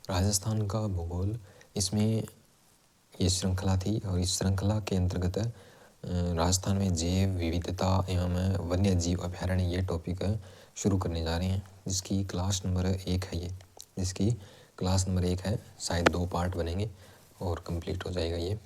राजस्थान का भूगोल, इसमें ये श्रृंखला थी और इस श्रृंखला के अंतर्गत राजस्थान में जैव विविधता एवं वन्य जीव अभयारण्य ये टॉपिक शुरू करने जा रहे हैं, जिसकी क्लास नंबर 1 है। जिसकी क्लास नंबर 1 है। शायद 2 पार्ट बनेंगे और कंप्लीट हो जाएगा ये।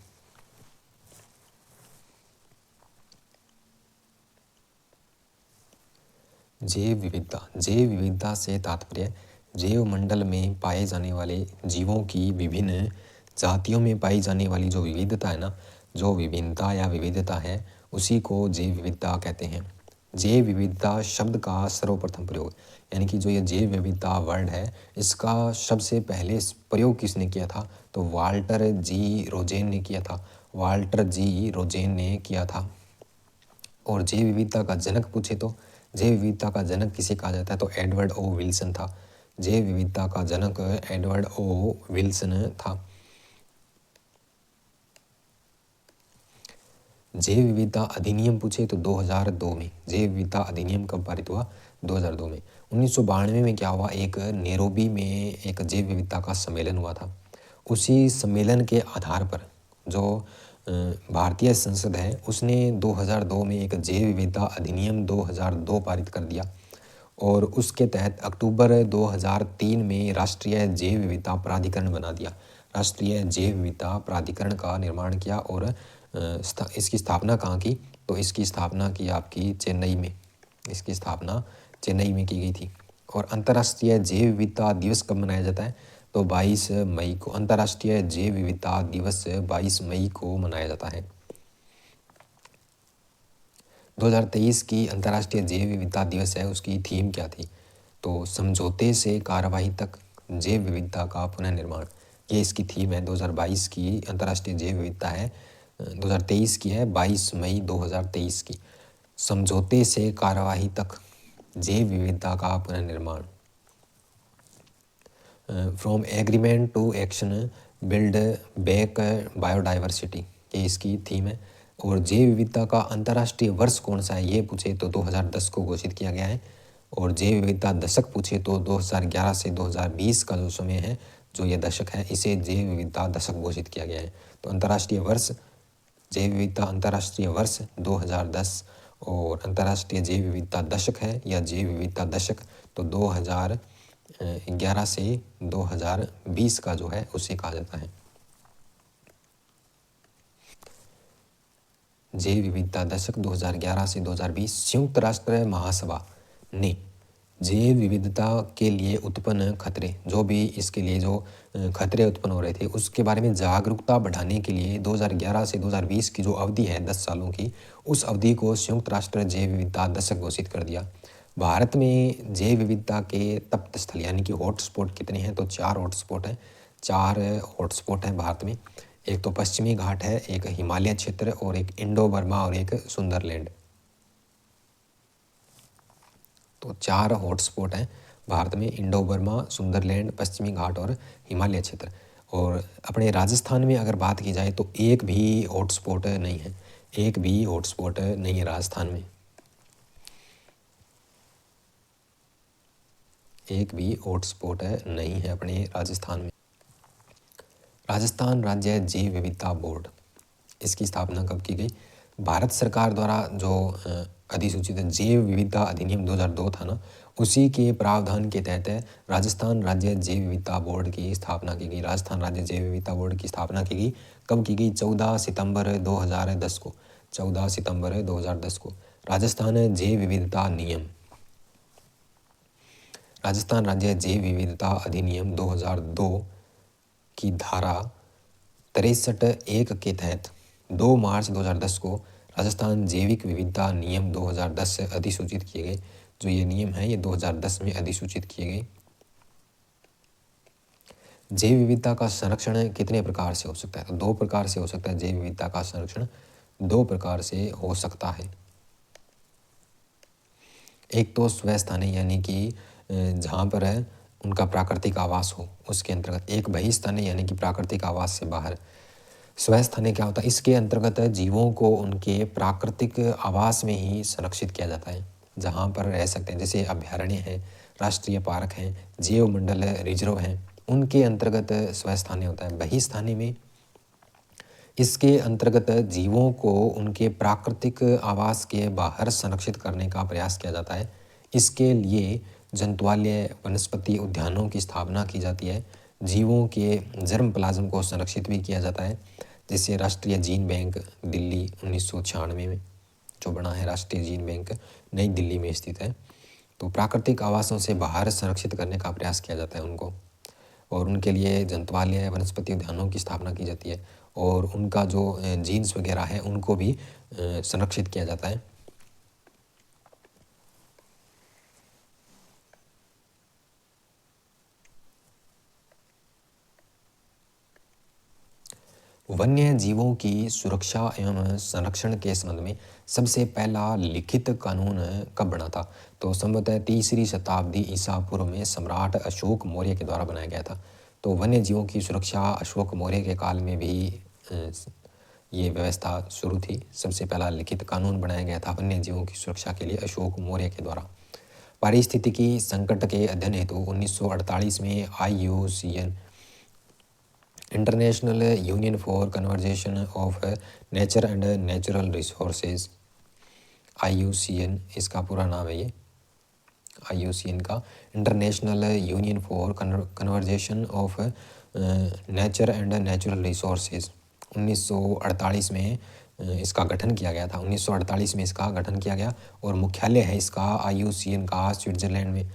जैव विविधता से तात्पर्य जैव मंडल में पाए जाने वाले जीवों की विभिन्न जातियों में पाई जाने वाली जो विविधता है ना, जो विभिन्नता या विविधता है, उसी को जैव विविधता कहते हैं। जैव विविधता शब्द का सर्वप्रथम प्रयोग, यानी कि जो ये जैव विविधता वर्ड है, इसका सबसे पहले प्रयोग किसने किया था? तो वाल्टर जी रोजेन ने किया था। वाल्टर जी रोजेन ने किया था। और जैव विविधता का जनक पूछे तो जैव विविधता का जनक किसे कहा जाता है? तो एडवर्ड ओ विल्सन था। जैव विविधता का जनक एडवर्ड ओ विल्सन था। जैव विविधता अधिनियम पूछे तो 2002 में। जैव विविधता अधिनियम कब पारित हुआ? 2002 में। 1992 में क्या हुआ? एक नैरोबी में एक जैव विविधता का सम्मेलन हुआ था। उसी सम्मेलन के आधार पर जो भारतीय संसद है, उसने 2002 में एक जैव विविधता अधिनियम 2002 पारित कर दिया और उसके तहत अक्टूबर 2003 में राष्ट्रीय जैव विविधता प्राधिकरण बना दिया। राष्ट्रीय जैव विविधता प्राधिकरण का निर्माण किया और इसकी स्थापना कहाँ की? तो इसकी स्थापना की आपकी चेन्नई में। इसकी स्थापना चेन्नई में की गई थी। और अंतर्राष्ट्रीय जैव विविधता दिवस कब मनाया जाता है? तो 22 मई को। अंतर्राष्ट्रीय जैव विविधता दिवस 22 मई को मनाया जाता है। 2023 की अंतर्राष्ट्रीय जैव विविधता दिवस है, उसकी थीम क्या थी? तो समझौते से कार्यवाही तक जैव विविधता का पुनर्निर्माण, ये इसकी थीम है। 2022 की अंतर्राष्ट्रीय जैव विविधता है, 2023 की है, 22 मई 2023 की। समझौते से कार्यवाही तक जैव विविधता का पुनर्निर्माण। From agreement to action build back biodiversity, ये इसकी थीम है। और जैव विविधता का अंतर्राष्ट्रीय वर्ष कौन सा है, ये पूछे तो 2010 को घोषित किया गया है। और जैव विविधता दशक पूछे तो 2011 से 2020 का जो समय है, जो ये दशक है, इसे जैव विविधता दशक घोषित किया गया है। तो अंतर्राष्ट्रीय वर्ष जैव विविधता अंतर्राष्ट्रीय वर्ष 2010 और अंतर्राष्ट्रीय जैव विविधता दशक है या जैव विविधता दशक, तो 2011 से 2020 का जो है उसे कहा जाता है। जैव विविधता दशक 2011 से 2020। संयुक्त राष्ट्र महासभा ने जैव विविधता के लिए उत्पन्न खतरे, जो भी इसके लिए जो खतरे उत्पन्न हो रहे थे, उसके बारे में जागरूकता बढ़ाने के लिए 2011 से 2020 की जो अवधि है 10 सालों की, उस अवधि को संयुक्त राष्ट्र जैव विविधता दशक घोषित कर दिया। भारत में जैव विविधता के तप्त स्थल यानी कि हॉटस्पॉट कितने हैं? तो 4 हॉटस्पॉट हैं। 4 हॉटस्पॉट हैं भारत में। एक तो पश्चिमी घाट है, एक हिमालय क्षेत्र और एक इंडो बर्मा और एक सुंदरलैंड। तो 4 हॉटस्पॉट हैं भारत में, इंडो बर्मा, सुंदरलैंड, पश्चिमी घाट और हिमालय क्षेत्र। और अपने राजस्थान में अगर बात की जाए तो एक भी हॉटस्पॉट नहीं है। एक भी हॉटस्पॉट नहीं है राजस्थान में। एक भी हॉटस्पॉट नहीं है अपने राजस्थान में। राजस्थान राज्य जैव विविधता बोर्ड, इसकी स्थापना कब की गई? भारत सरकार द्वारा जो अधिसूचित जैव विविधता अधिनियम 2002 था ना, उसी के प्रावधान के तहत राजस्थान राज्य जैव विविधता बोर्ड की स्थापना की गई। राजस्थान राज्य जैव विविधता बोर्ड की स्थापना की गई। कब की गई? 14 सितंबर 2010 को। 14 सितंबर 2010 को। राजस्थान जैव विविधता नियम, राजस्थान राज्य जैव विविधता अधिनियम 2002 की धारा 63(1) के तहत 2 मार्च 2010 को राजस्थान जैविक विविधता नियम 2010 से अधिसूचित किए गए। जो ये नियम है, ये 2010 में अधिसूचित किए गए। जैव विविधता का संरक्षण कितने प्रकार से हो सकता है? तो 2 प्रकार से हो सकता है। जैव विविधता का संरक्षण 2 प्रकार से हो सकता है। एक तो स्वस्थानीय, यानी कि जहाँ पर उनका प्राकृतिक आवास हो, उसके अंतर्गत। एक बहिस्थानीय, यानी कि प्राकृतिक आवास से बाहर। स्वस्थानीय क्या होता है? इसके अंतर्गत जीवों को उनके प्राकृतिक आवास में ही संरक्षित किया जाता है, जहाँ पर रह सकते हैं। जैसे अभयारण्य है, राष्ट्रीय पार्क हैं, जैव मंडल रिजर्व हैं, उनके अंतर्गत स्वस्थानीय होता है। बहिस्थानीय में इसके अंतर्गत जीवों को उनके प्राकृतिक आवास के बाहर संरक्षित करने का प्रयास किया जाता है। इसके लिए जंतुआलय वनस्पति उद्यानों की स्थापना की जाती है। जीवों के जर्म प्लाज्म को संरक्षित भी किया जाता है, जिससे राष्ट्रीय जीन बैंक दिल्ली 1996 में जो बना है, राष्ट्रीय जीन बैंक नई दिल्ली में स्थित है। तो प्राकृतिक आवासों से बाहर संरक्षित करने का प्रयास किया जाता है उनको, और उनके लिए जंतुआलय वनस्पति उद्यानों की स्थापना की जाती है, और उनका जो जीन्स वगैरह है उनको भी संरक्षित किया जाता है। वन्य जीवों की सुरक्षा एवं संरक्षण के संबंध में सबसे पहला लिखित कानून कब बना था? तो संभवतः 3री शताब्दी ईसा पूर्व में सम्राट अशोक मौर्य के द्वारा बनाया गया था। तो वन्य जीवों की सुरक्षा अशोक मौर्य के काल में भी ये व्यवस्था शुरू थी। सबसे पहला लिखित कानून बनाया गया था वन्य जीवों की सुरक्षा के लिए अशोक मौर्य के द्वारा। पारिस्थितिकी संकट के अध्ययन हेतु 1948 में IUCN international union for conservation of nature and natural resources, IUCN इसका पूरा नाम है। ये IUCN का international union for conservation of nature and natural resources 1948 में इसका गठन किया गया था। 1948 में इसका गठन किया गया, और मुख्यालय है इसका IUCN का स्विट्जरलैंड में।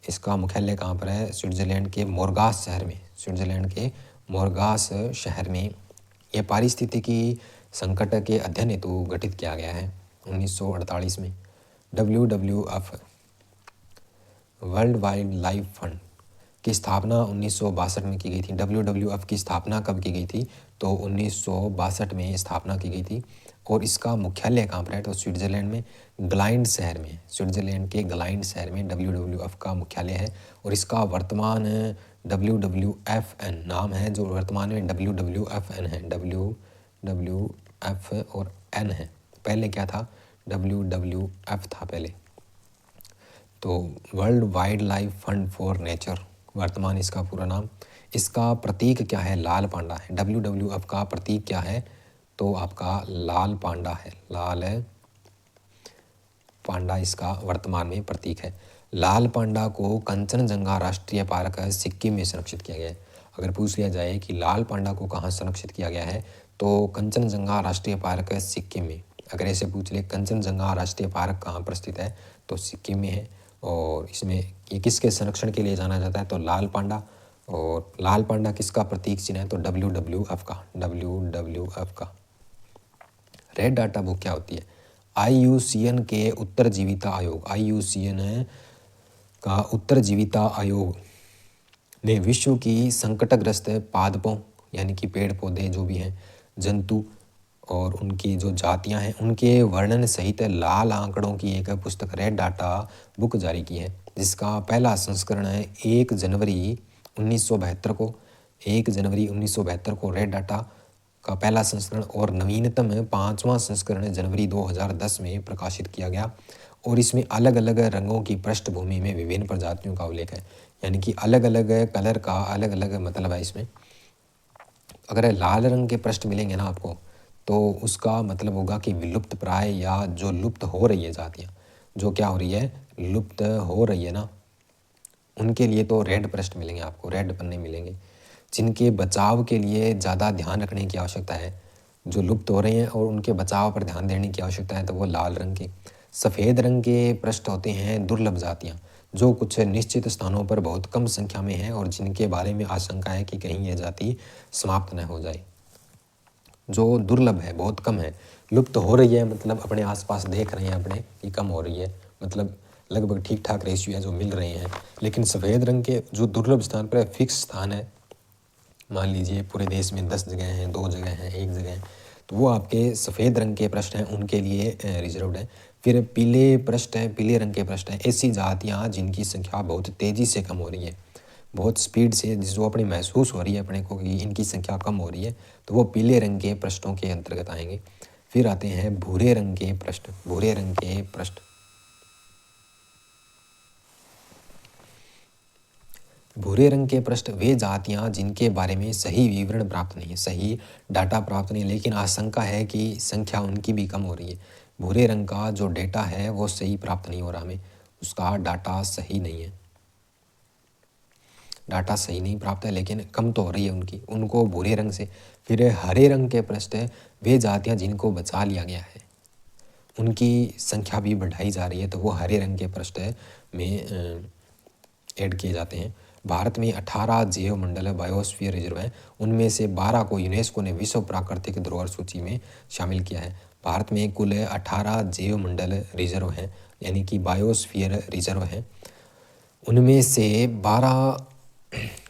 इसका मुख्यालय कहाँ पर है? स्विट्जरलैंड के मोरगास शहर में। स्विट्जरलैंड के मोरगास शहर में यह पारिस्थितिकी संकट के अध्ययन हेतु गठित किया गया है 1948 में। WWF world wild life fund की स्थापना 1962 में की गई थी। WWF की स्थापना कब की गई थी? तो 1962 में स्थापना की गई थी, और इसका मुख्यालय कहाँ पर है? तो स्विट्जरलैंड में ग्लाइंड शहर में। स्विट्जरलैंड के ग्लाइंड शहर में WWF का मुख्यालय है, और इसका वर्तमान WWFN नाम है, जो वर्तमान में WWFN है। WWF और N है। पहले क्या था? WWF था पहले। तो world wild life fund for nature वर्तमान इसका पूरा नाम। इसका प्रतीक क्या है? लाल पांडा है। WWF का प्रतीक क्या है? तो आपका लाल पांडा है। लाल पांडा इसका वर्तमान में प्रतीक है। लाल पांडा को कंचनजंगा राष्ट्रीय पार्क सिक्किम में संरक्षित किया गया है। अगर पूछ लिया जाए कि लाल पांडा को कहाँ संरक्षित किया गया है, तो कंचनजंगा राष्ट्रीय पार्क सिक्किम में। अगर ऐसे पूछ ले कंचनजंगा राष्ट्रीय पार्क कहाँ पर स्थित है, तो सिक्किम में है। और इसमें ये किसके संरक्षण के लिए जाना जाता है? तो लाल पांडा। और लाल पांडा किसका प्रतीक चिन्ह है? तो WWF का। WWF का। रेड डाटा बुक क्या होती है? IUCN के उत्तरजीविता आयोग, IUCN का उत्तरजीविता आयोग ने विश्व की संकटग्रस्त पादपों यानी कि पेड़ पौधे जो भी हैं, जंतु और उनकी जो जातियां हैं, उनके वर्णन सहित लाल आंकड़ों की एक पुस्तक रेड डाटा बुक जारी की है, जिसका पहला संस्करण है 1 जनवरी 1972 को। 1 जनवरी 1972 को रेड डाटा का पहला संस्करण, और नवीनतम 5वां संस्करण जनवरी 2010 में प्रकाशित किया गया। और इसमें अलग अलग रंगों की पृष्ठभूमि में विभिन्न प्रजातियों का उल्लेख है, यानी कि अलग अलग कलर का अलग अलग मतलब है इसमें। अगर लाल रंग के पृष्ठ मिलेंगे ना आपको, तो उसका मतलब होगा कि विलुप्त प्राय या जो लुप्त हो रही है जातियाँ, जो क्या हो रही है? लुप्त हो रही है ना, उनके लिए तो रेड पृष्ठ मिलेंगे आपको, रेड पन्ने मिलेंगे। जिनके बचाव के लिए ज़्यादा ध्यान रखने की आवश्यकता है, जो लुप्त हो रहे हैं और उनके बचाव पर ध्यान देने की आवश्यकता है, तो वो लाल रंग के। सफ़ेद रंग के पृष्ठ होते हैं दुर्लभ जातियाँ, जो कुछ निश्चित स्थानों पर बहुत कम संख्या में है और जिनके बारे में आशंका है कि कहीं यह जाति समाप्त न हो जाए। जो दुर्लभ है, बहुत कम है, लुप्त हो रही है मतलब अपने आसपास देख रहे हैं अपने कि कम हो रही है, मतलब लगभग ठीक ठाक रेशियो है जो मिल रहे हैं। लेकिन सफ़ेद रंग के जो दुर्लभ स्थान पर फिक्स स्थान है, मान लीजिए पूरे देश में 10 जगह हैं, 2 जगह हैं, 1 जगह है, तो वो आपके सफ़ेद रंग के पृष्ठ हैं, उनके लिए रिजर्व्ड है। फिर पीले पृष्ठ हैं, पीले रंग के पृष्ठ हैं, ऐसी जातियाँ जिनकी संख्या बहुत तेज़ी से कम हो रही है, बहुत स्पीड से, जिसको अपनी महसूस हो रही है अपने को कि इनकी संख्या कम हो रही है, तो वो पीले रंग के पृष्ठों के अंतर्गत आएंगे। फिर आते हैं भूरे रंग के पृष्ठ। भूरे रंग के पृष्ठ भूरे रंग के पृष्ठ वे जातियां जिनके बारे में सही विवरण प्राप्त नहीं है, सही डाटा प्राप्त नहीं है, लेकिन आशंका है कि संख्या उनकी भी कम हो रही है। भूरे रंग का जो डेटा है वो सही प्राप्त नहीं हो रहा, हमें उसका डाटा सही नहीं है, डाटा सही नहीं प्राप्त है, लेकिन कम तो हो रही है उनकी, उनको भूरे रंग से। फिर हरे रंग के पृष्ठ वे जातियां जिनको बचा लिया गया है, उनकी संख्या भी बढ़ाई जा रही है, तो वो हरे रंग के पृष्ठ में ऐड किए जाते हैं। भारत में 18 जैव मंडल बायोस्फीयर रिजर्व हैं, उनमें से 12 को यूनेस्को ने विश्व प्राकृतिक धरोहर सूची में शामिल किया है। भारत में कुल 18 जैव मंडल रिजर्व हैं, यानी कि बायोस्फीयर रिजर्व हैं, उनमें से 12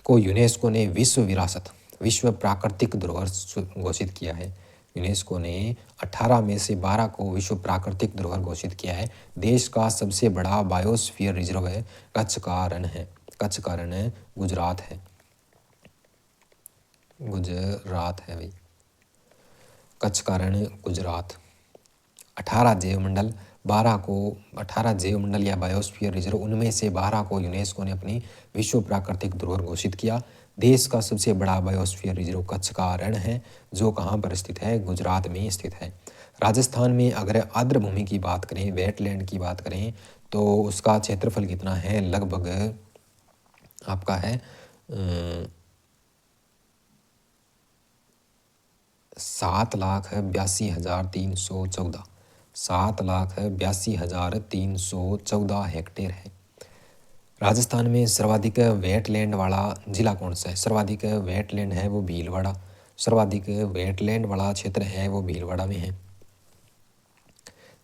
को यूनेस्को ने विश्व विरासत, विश्व प्राकृतिक धरोहर घोषित किया है। यूनेस्को ने 18 में से 12 को विश्व प्राकृतिक धरोहर घोषित किया है। देश का सबसे बड़ा बायोस्फीयर रिजर्व है कच्छ का रण है, कच्छ का रण गुजरात है, गुजरात है भाई, कच्छ का रण गुजरात। 18 जैव मंडल, 18 जैव मंडल या बायोस्फीयर रिजर्व, उनमें से 12 को यूनेस्को ने अपनी विश्व प्राकृतिक धरोहर घोषित किया। देश का सबसे बड़ा बायोस्फीयर रिजर्व कच्छ का रण है, जो कहाँ पर स्थित है, गुजरात में स्थित है। राजस्थान में अगर आर्द्र भूमि की बात करें, वेटलैंड की बात करें, तो उसका क्षेत्रफल कितना है, लगभग आपका है 7,82,314, 7,82,314 हेक्टेयर है। राजस्थान में सर्वाधिक वेटलैंड वाला जिला कौन सा है, सर्वाधिक वेटलैंड है वो भीलवाड़ा, सर्वाधिक वेटलैंड वाला क्षेत्र है वो भीलवाड़ा में है,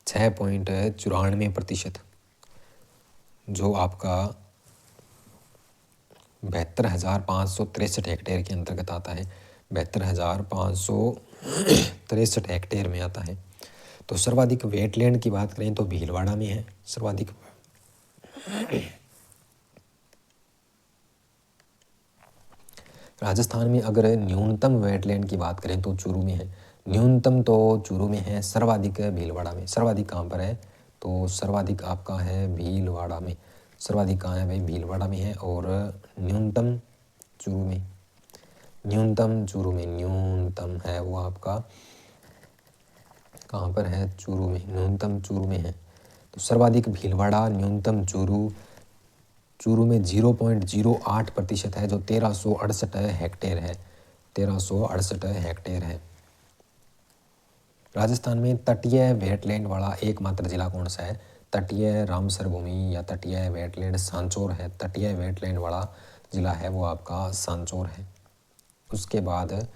6.94%, जो आपका 72,563 हेक्टेयर के अंतर्गत आता है, 72,563 हेक्टेयर में आता है। तो सर्वाधिक वेटलैंड की बात करें तो भीलवाड़ा में है सर्वाधिक। राजस्थान में अगर न्यूनतम वेटलैंड की बात करें तो चूरू में है, न्यूनतम तो चूरू में है, सर्वाधिक भीलवाड़ा में। सर्वाधिक कहाँ पर है, तो सर्वाधिक आपका है भीलवाड़ा में, सर्वाधिक कहाँ है भाई, भीलवाड़ा में है, और न्यूनतम चूरू में, न्यूनतम चूरू में, न्यूनतम है वो आपका कहाँ पर है, चूरू में, न्यूनतम चूरू में है। तो सर्वाधिक भीलवाड़ा, न्यूनतम चूरू, चूरू में 0.08% है, जो 1368 हेक्टेयर है, 1368 हेक्टेयर है। राजस्थान में तटीय वेटलैंड वाला एकमात्र जिला कौन सा है, तटीय रामसर भूमि या तटीय वेटलैंड सांचौर है, तटीय वेटलैंड वाला जिला है वो आपका सांचौर है। उसके बाद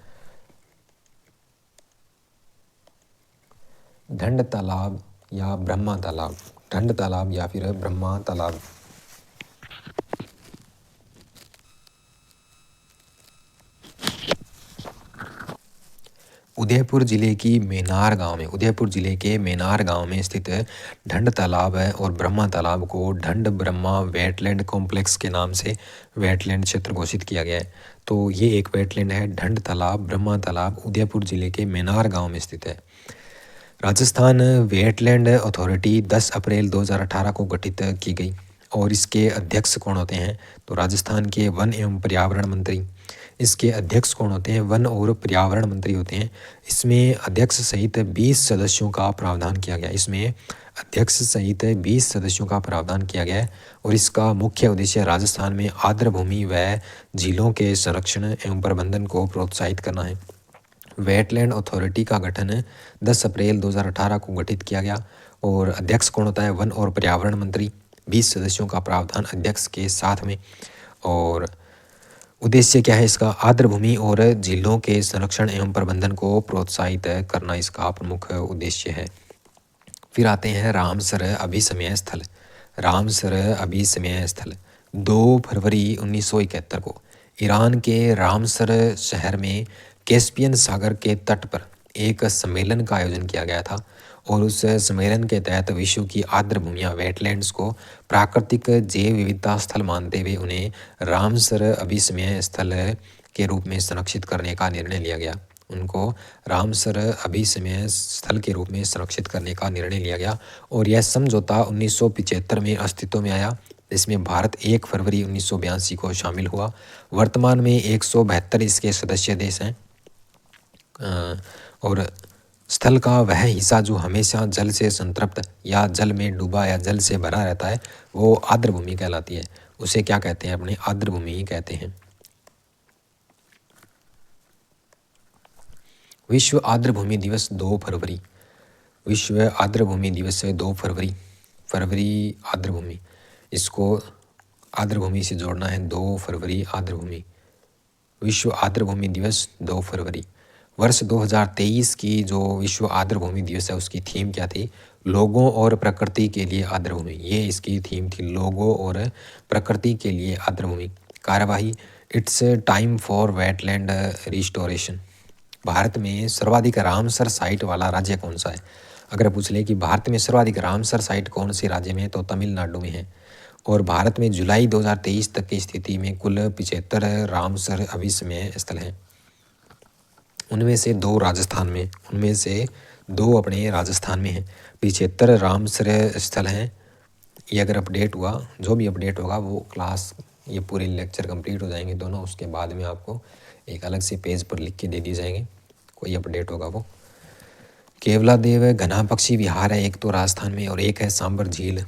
ढंड तालाब या ब्रह्मा तालाब, ढंड तालाब या फिर ब्रह्मा तालाब। उदयपुर जिले की मेनार गांव में, उदयपुर जिले के मेनार गांव में स्थित ढंड तालाब है, और ब्रह्मा तालाब को ढंड ब्रह्मा वेटलैंड कॉम्प्लेक्स के नाम से वेटलैंड क्षेत्र घोषित किया गया है। तो ये एक वेटलैंड है, ढंड तालाब, ब्रह्मा तालाब, उदयपुर जिले के मेनार गाँव में स्थित है। राजस्थान वेटलैंड अथॉरिटी 10 अप्रैल 2018 को गठित की गई, और इसके अध्यक्ष कौन होते हैं, तो राजस्थान के वन एवं पर्यावरण मंत्री, इसके अध्यक्ष कौन होते हैं, वन और पर्यावरण मंत्री होते हैं। इसमें अध्यक्ष सहित 20 सदस्यों का प्रावधान किया गया, इसमें अध्यक्ष सहित 20 सदस्यों का प्रावधान किया गया है, और इसका मुख्य उद्देश्य राजस्थान में आर्द्र भूमि व झीलों के संरक्षण एवं प्रबंधन को प्रोत्साहित करना है। वेटलैंड अथॉरिटी का गठन 10 अप्रैल 2018 को गठित किया गया, और अध्यक्ष कौन होता है, वन और पर्यावरण मंत्री, 20 सदस्यों का प्रावधान अध्यक्ष के साथ में। और उद्देश्य क्या है इसका, आर्द्र भूमि और झीलों के संरक्षण एवं प्रबंधन को प्रोत्साहित करना इसका प्रमुख उद्देश्य है। फिर आते हैं रामसर अभिसमय स्थल। रामसर अभिसमय स्थल 2 फरवरी 1971 को ईरान के रामसर शहर में कैस्पियन सागर के तट पर एक सम्मेलन का आयोजन किया गया था, और उस सम्मेलन के तहत विश्व की आर्द्र भूमियाँ वेटलैंड्स को प्राकृतिक जैव विविधता स्थल मानते हुए उन्हें रामसर अभिसमय स्थल के रूप में संरक्षित करने का निर्णय लिया गया। उनको रामसर अभिसमय स्थल के रूप में संरक्षित करने का निर्णय लिया गया, और यह समझौता 1975 में अस्तित्व में आया। जिसमें भारत 1 फरवरी 1982 को शामिल हुआ। वर्तमान में 172 इसके सदस्य देश हैं। और स्थल का वह हिस्सा जो हमेशा जल से संतृप्त या जल में डूबा या जल से भरा रहता है वो आर्द्रभूमि कहलाती है। उसे क्या कहते हैं? अपने आर्द्रभूमि ही कहते हैं। विश्व आर्द्रभूमि दिवस 2 फरवरी। विश्व आर्द्रभूमि दिवस है 2 फरवरी। फरवरी आर्द्रभूमि, इसको आर्द्रभूमि से जोड़ना है। 2 फरवरी आर्द्रभूमि, विश्व आर्द्रभूमि दिवस 2 फरवरी। वर्ष 2023 की जो विश्व आर्द्रभूमि दिवस है उसकी थीम क्या थी? लोगों और प्रकृति के लिए आर्द्रभूमि। ये इसकी थीम थी, लोगों और प्रकृति के लिए आर्द्रभूमि। कार्यवाही, it's time for wetland restoration. Bharat में सर्वाधिक रामसर साइट वाला राज्य कौन सा है? अगर पूछ ले कि भारत में सर्वाधिक रामसर साइट कौन से राज्य में है तो तमिलनाडु में है। और भारत में जुलाई 2023 तक की स्थिति में कुल 75 रामसर अविस्मरणीय स्थल हैं। उनमें से 2 राजस्थान में, उनमें से 2 अपने राजस्थान में हैं। 75 रामसर स्थल हैं। ये अगर अपडेट हुआ, जो भी अपडेट होगा वो क्लास, ये पूरे लेक्चर कंप्लीट हो जाएंगे दोनों, उसके बाद में आपको एक अलग से पेज पर लिख के दे दिए जाएंगे, कोई अपडेट होगा वो। केवलादेव घना पक्षी विहार है एक तो राजस्थान में, और एक है सांबर झील।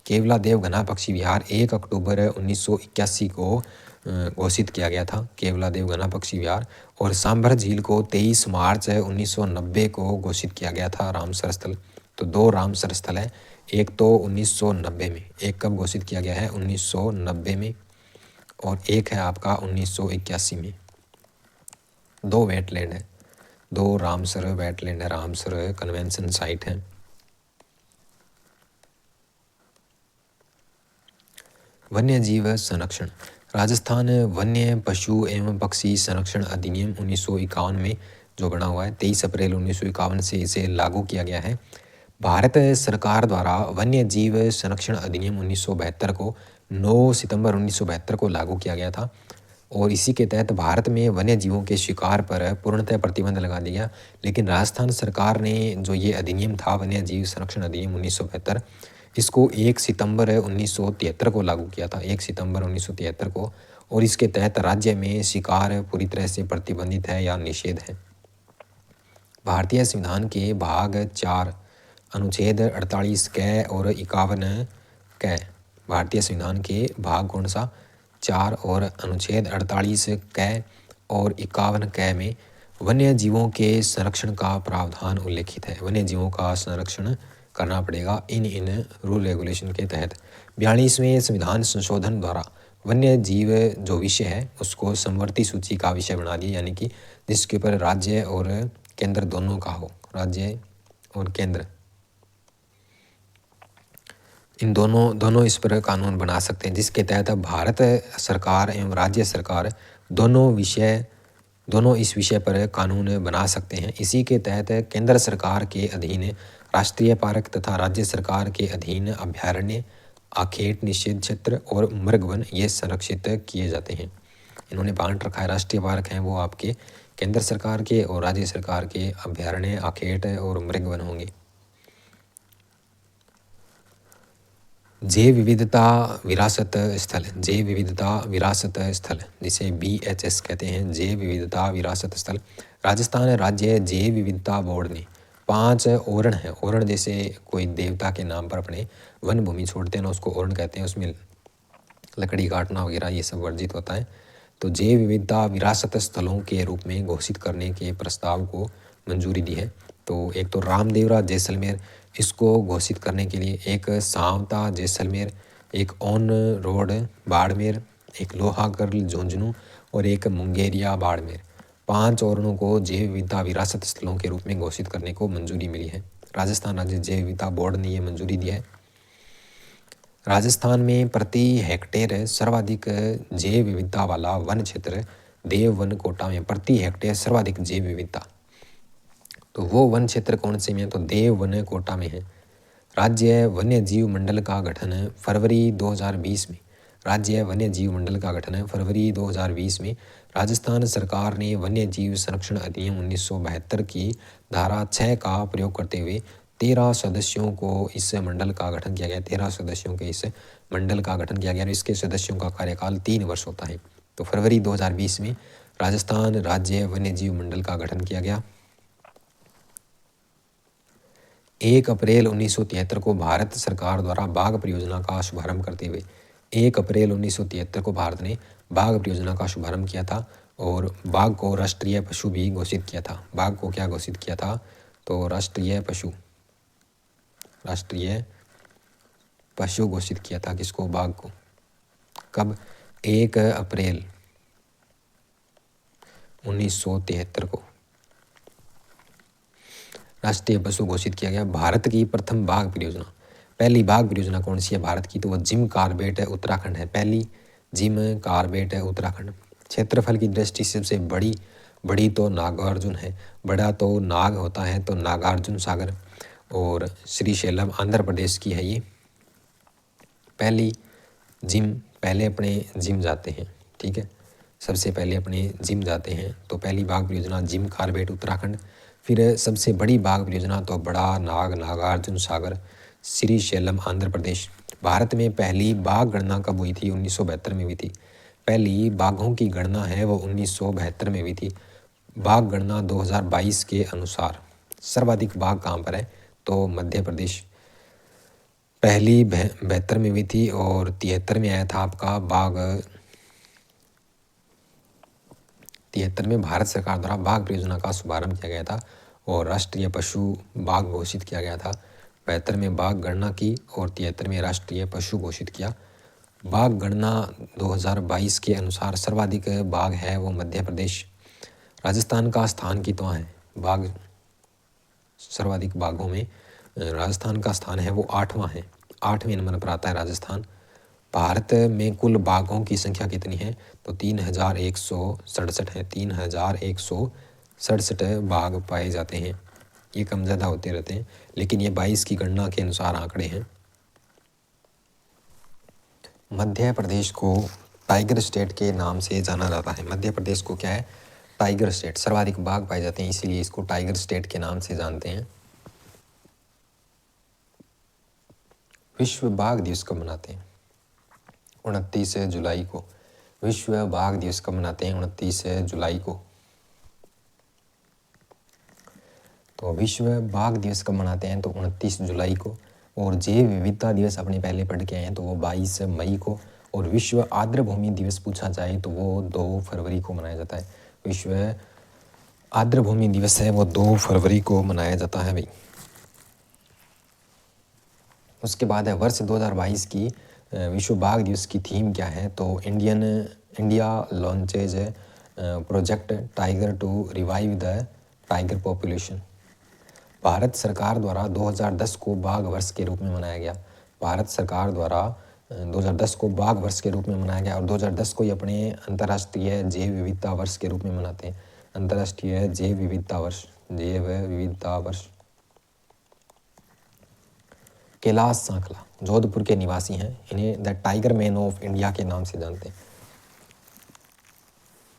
केवलादेव घना पक्षी विहार 1 अक्टूबर 1981 को घोषित किया गया था, केवलादेव घना पक्षी विहार। और सांभर झील को 23 मार्च 1990 को घोषित किया गया था रामसर स्थल। तो 2 रामसर स्थल है, एक तो 1990 में, एक कब घोषित किया गया है? 1990 में, और एक है आपका 1981 में। 2 वेटलैंड है, 2 रामसर वेटलैंड है, रामसर कन्वेंशन साइट है। वन्य जीव संरक्षण। राजस्थान वन्य पशु एवं पक्षी संरक्षण अधिनियम 1951 में जो बना हुआ है, 23 अप्रैल 1951 से इसे लागू किया गया है। भारत सरकार द्वारा वन्य जीव संरक्षण अधिनियम 1972 को 9 सितंबर 1972 को लागू किया गया था। और इसी के तहत भारत में वन्य जीवों के शिकार पर पूर्णतः प्रतिबंध लगा दिया। लेकिन राजस्थान सरकार ने जो ये अधिनियम था, वन्य जीव संरक्षण अधिनियम 1972, इसको 1 सितंबर 1973 को लागू किया था, 1 सितंबर 1973 को। और इसके तहत राज्य में शिकार पूरी तरह से प्रतिबंधित है या निषेध है। भारतीय संविधान के भाग 4 अनुच्छेद 48 क और 51 क, भारतीय संविधान के भाग कौन सा? 4 और अनुच्छेद 48 क और 51 क में वन्य जीवों के संरक्षण का प्रावधान उल्लेखित है। वन्य जीवों का संरक्षण करना पड़ेगा इन रूल रेगुलेशन के तहत। 42वें संविधान संशोधन द्वारा वन्य जीव जो विषय है उसको समवर्ती सूची का विषय बना दिया, यानी कि जिसके ऊपर राज्य और केंद्र दोनों का हो, राज्य और केंद्र इन दोनों इस पर कानून बना सकते हैं, जिसके तहत भारत सरकार एवं राज्य सरकार दोनों इस विषय पर कानून बना सकते हैं। इसी के तहत केंद्र सरकार के अधीन राष्ट्रीय पार्क तथा राज्य सरकार के अधीन अभयारण्य, आखेट निषेध क्षेत्र और मृगवन ये संरक्षित किए जाते हैं। इन्होंने बांट रखा है, राष्ट्रीय पार्क हैं वो आपके केंद्र सरकार के और राज्य सरकार के अभयारण्य, आखेट और मृगवन होंगे। जैव विविधता विरासत स्थल, जैव विविधता विरासत स्थल जिसे BHS कहते हैं, जैव विविधता विरासत स्थल। राजस्थान राज्य जैव विविधता बोर्ड ने 5 ओरण है, ओरण जैसे कोई देवता के नाम पर अपने वन भूमि छोड़ते हैं ना, उसको ओरण कहते हैं, उसमें लकड़ी काटना वगैरह ये सब वर्जित होता है। तो जैव विविधता विरासत स्थलों के रूप में घोषित करने के प्रस्ताव को मंजूरी दी है। तो एक तो रामदेवरा जैसलमेर, इसको घोषित करने के लिए, एक सावता जैसलमेर, एक ऑन रोड बाड़मेर, एक लोहागढ़ झुंझुनू और एक मुंगेरिया बाड़मेर, 5 ओरणों को जैव विविधता विरासत स्थलों के रूप में घोषित करने को मंजूरी मिली है। राजस्थान राज्य जैव विविधता बोर्ड ने ये मंजूरी दी है। राजस्थान में प्रति हेक्टेयर सर्वाधिक जैव विविधता वाला वन क्षेत्र देव वन कोटा में प्रति हेक्टेयर सर्वाधिक जैव विविधता, तो वो वन क्षेत्र कौन से में है? तो देव वन कोटा में है। राज्य वन्य जीव मंडल का गठन फरवरी 2020 में, राज्य वन्य जीव मंडल का गठन फरवरी 2020 में राजस्थान सरकार ने वन्य जीव संरक्षण अधिनियम 1972 की धारा 6 का प्रयोग करते हुए 13 सदस्यों को इस मंडल का गठन किया गया। 13 सदस्यों के इस मंडल का गठन किया गया और इसके सदस्यों का कार्यकाल 3 वर्ष होता है। तो फरवरी 2020 में राजस्थान राज्य वन्यजीव मंडल का गठन किया गया। 1 अप्रैल 1973 को भारत सरकार द्वारा बाघ परियोजना का शुभारंभ करते हुए 1 अप्रैल 1973 को भारत ने बाघ परियोजना का शुभारंभ किया था और बाघ को राष्ट्रीय पशु भी घोषित किया था। बाघ को क्या घोषित किया था? तो राष्ट्रीय पशु घोषित किया था। किसको? बाघ को। कब? 1 अप्रैल 1973 को राष्ट्रीय पशु घोषित किया गया। भारत की प्रथम बाघ परियोजना, पहली बाघ परियोजना कौन सी है भारत की? तो वो जिम कॉर्बेट है, उत्तराखंड है। पहली जिम कॉर्बेट है, उत्तराखंड। क्षेत्रफल की दृष्टि से सबसे बड़ी तो नागार्जुन है, बड़ा तो नाग होता है तो नागार्जुन सागर, और श्रीशैलम आंध्र प्रदेश की है ये। पहले अपने जिम जाते हैं, ठीक है, सबसे पहले अपने जिम जाते हैं। तो पहली बाघ परियोजना जिम कॉर्बेट उत्तराखंड। फिर सबसे बड़ी बाघ परियोजना तो बड़ा नाग नागार्जुन सागर श्रीशैलम आंध्र प्रदेश। भारत में पहली बाघ गणना कब हुई थी? 1972 में हुई थी। पहली बाघों की गणना है वो 1972 में हुई थी। बाघ गणना 2022 के अनुसार सर्वाधिक बाघ कहाँ पर है? तो मध्य प्रदेश। पहली 72 में हुई थी और 73 में आया था आपका बाघ। 73 में भारत सरकार द्वारा बाघ परियोजना का शुभारंभ किया गया था और राष्ट्रीय पशु बाघ घोषित किया गया था। 72 में बाघ गणना की और 73 में राष्ट्रीय पशु घोषित किया। बाघ गणना 2022 के अनुसार सर्वाधिक बाघ है वो मध्य प्रदेश। राजस्थान का स्थान कितवां है? बाघ सर्वाधिक बाघों में राजस्थान का स्थान है वो 8वां है, 8वें नंबर पर आता है राजस्थान। भारत में कुल बाघों की संख्या कितनी है? तो 3167 है। 3167 बाघ पाए जाते हैं। ये कम ज़्यादा होते रहते हैं, लेकिन ये 22 की गणना के अनुसार आंकड़े हैं। मध्य प्रदेश को टाइगर स्टेट के नाम से जाना जाता है। मध्य प्रदेश को क्या है? Tiger state. सर्वाधिक बाघ पाए जाते हैं, इसीलिए इसको टाइगर स्टेट के नाम से जानते हैं। विश्व बाघ दिवस कब मनाते हैं? 29 जुलाई को। विश्व बाघ दिवस कब मनाते हैं? 29 जुलाई को। तो विश्व बाघ दिवस कब मनाते हैं? तो 29 जुलाई को। और जैव विविधता दिवस अपने पहले पढ़ के आए हैं तो वो 22 मई को। और विश्व आर्द्रभूमि दिवस पूछा जाए तो वो 2 फरवरी को मनाया जाता है। विश्व आर्द्रभूमि दिवस है वो 2 फरवरी को मनाया जाता है भाई। उसके बाद है वर्ष 2022 की विश्व बाघ दिवस की थीम क्या है? तो India launches project tiger to revive the tiger population. Bharat सरकार द्वारा 2010 को बाघ वर्ष के रूप में मनाया गया। भारत सरकार द्वारा 2010 को बाघ वर्ष के रूप में मनाया गया और 2010 को ही अपने अंतर्राष्ट्रीय जैव विविधता वर्ष के रूप में मनाते हैं। अंतर्राष्ट्रीय जैव विविधता वर्ष। कैलाश सांखला जोधपुर के निवासी हैं, इन्हें the tiger man of India के नाम से जानते हैं।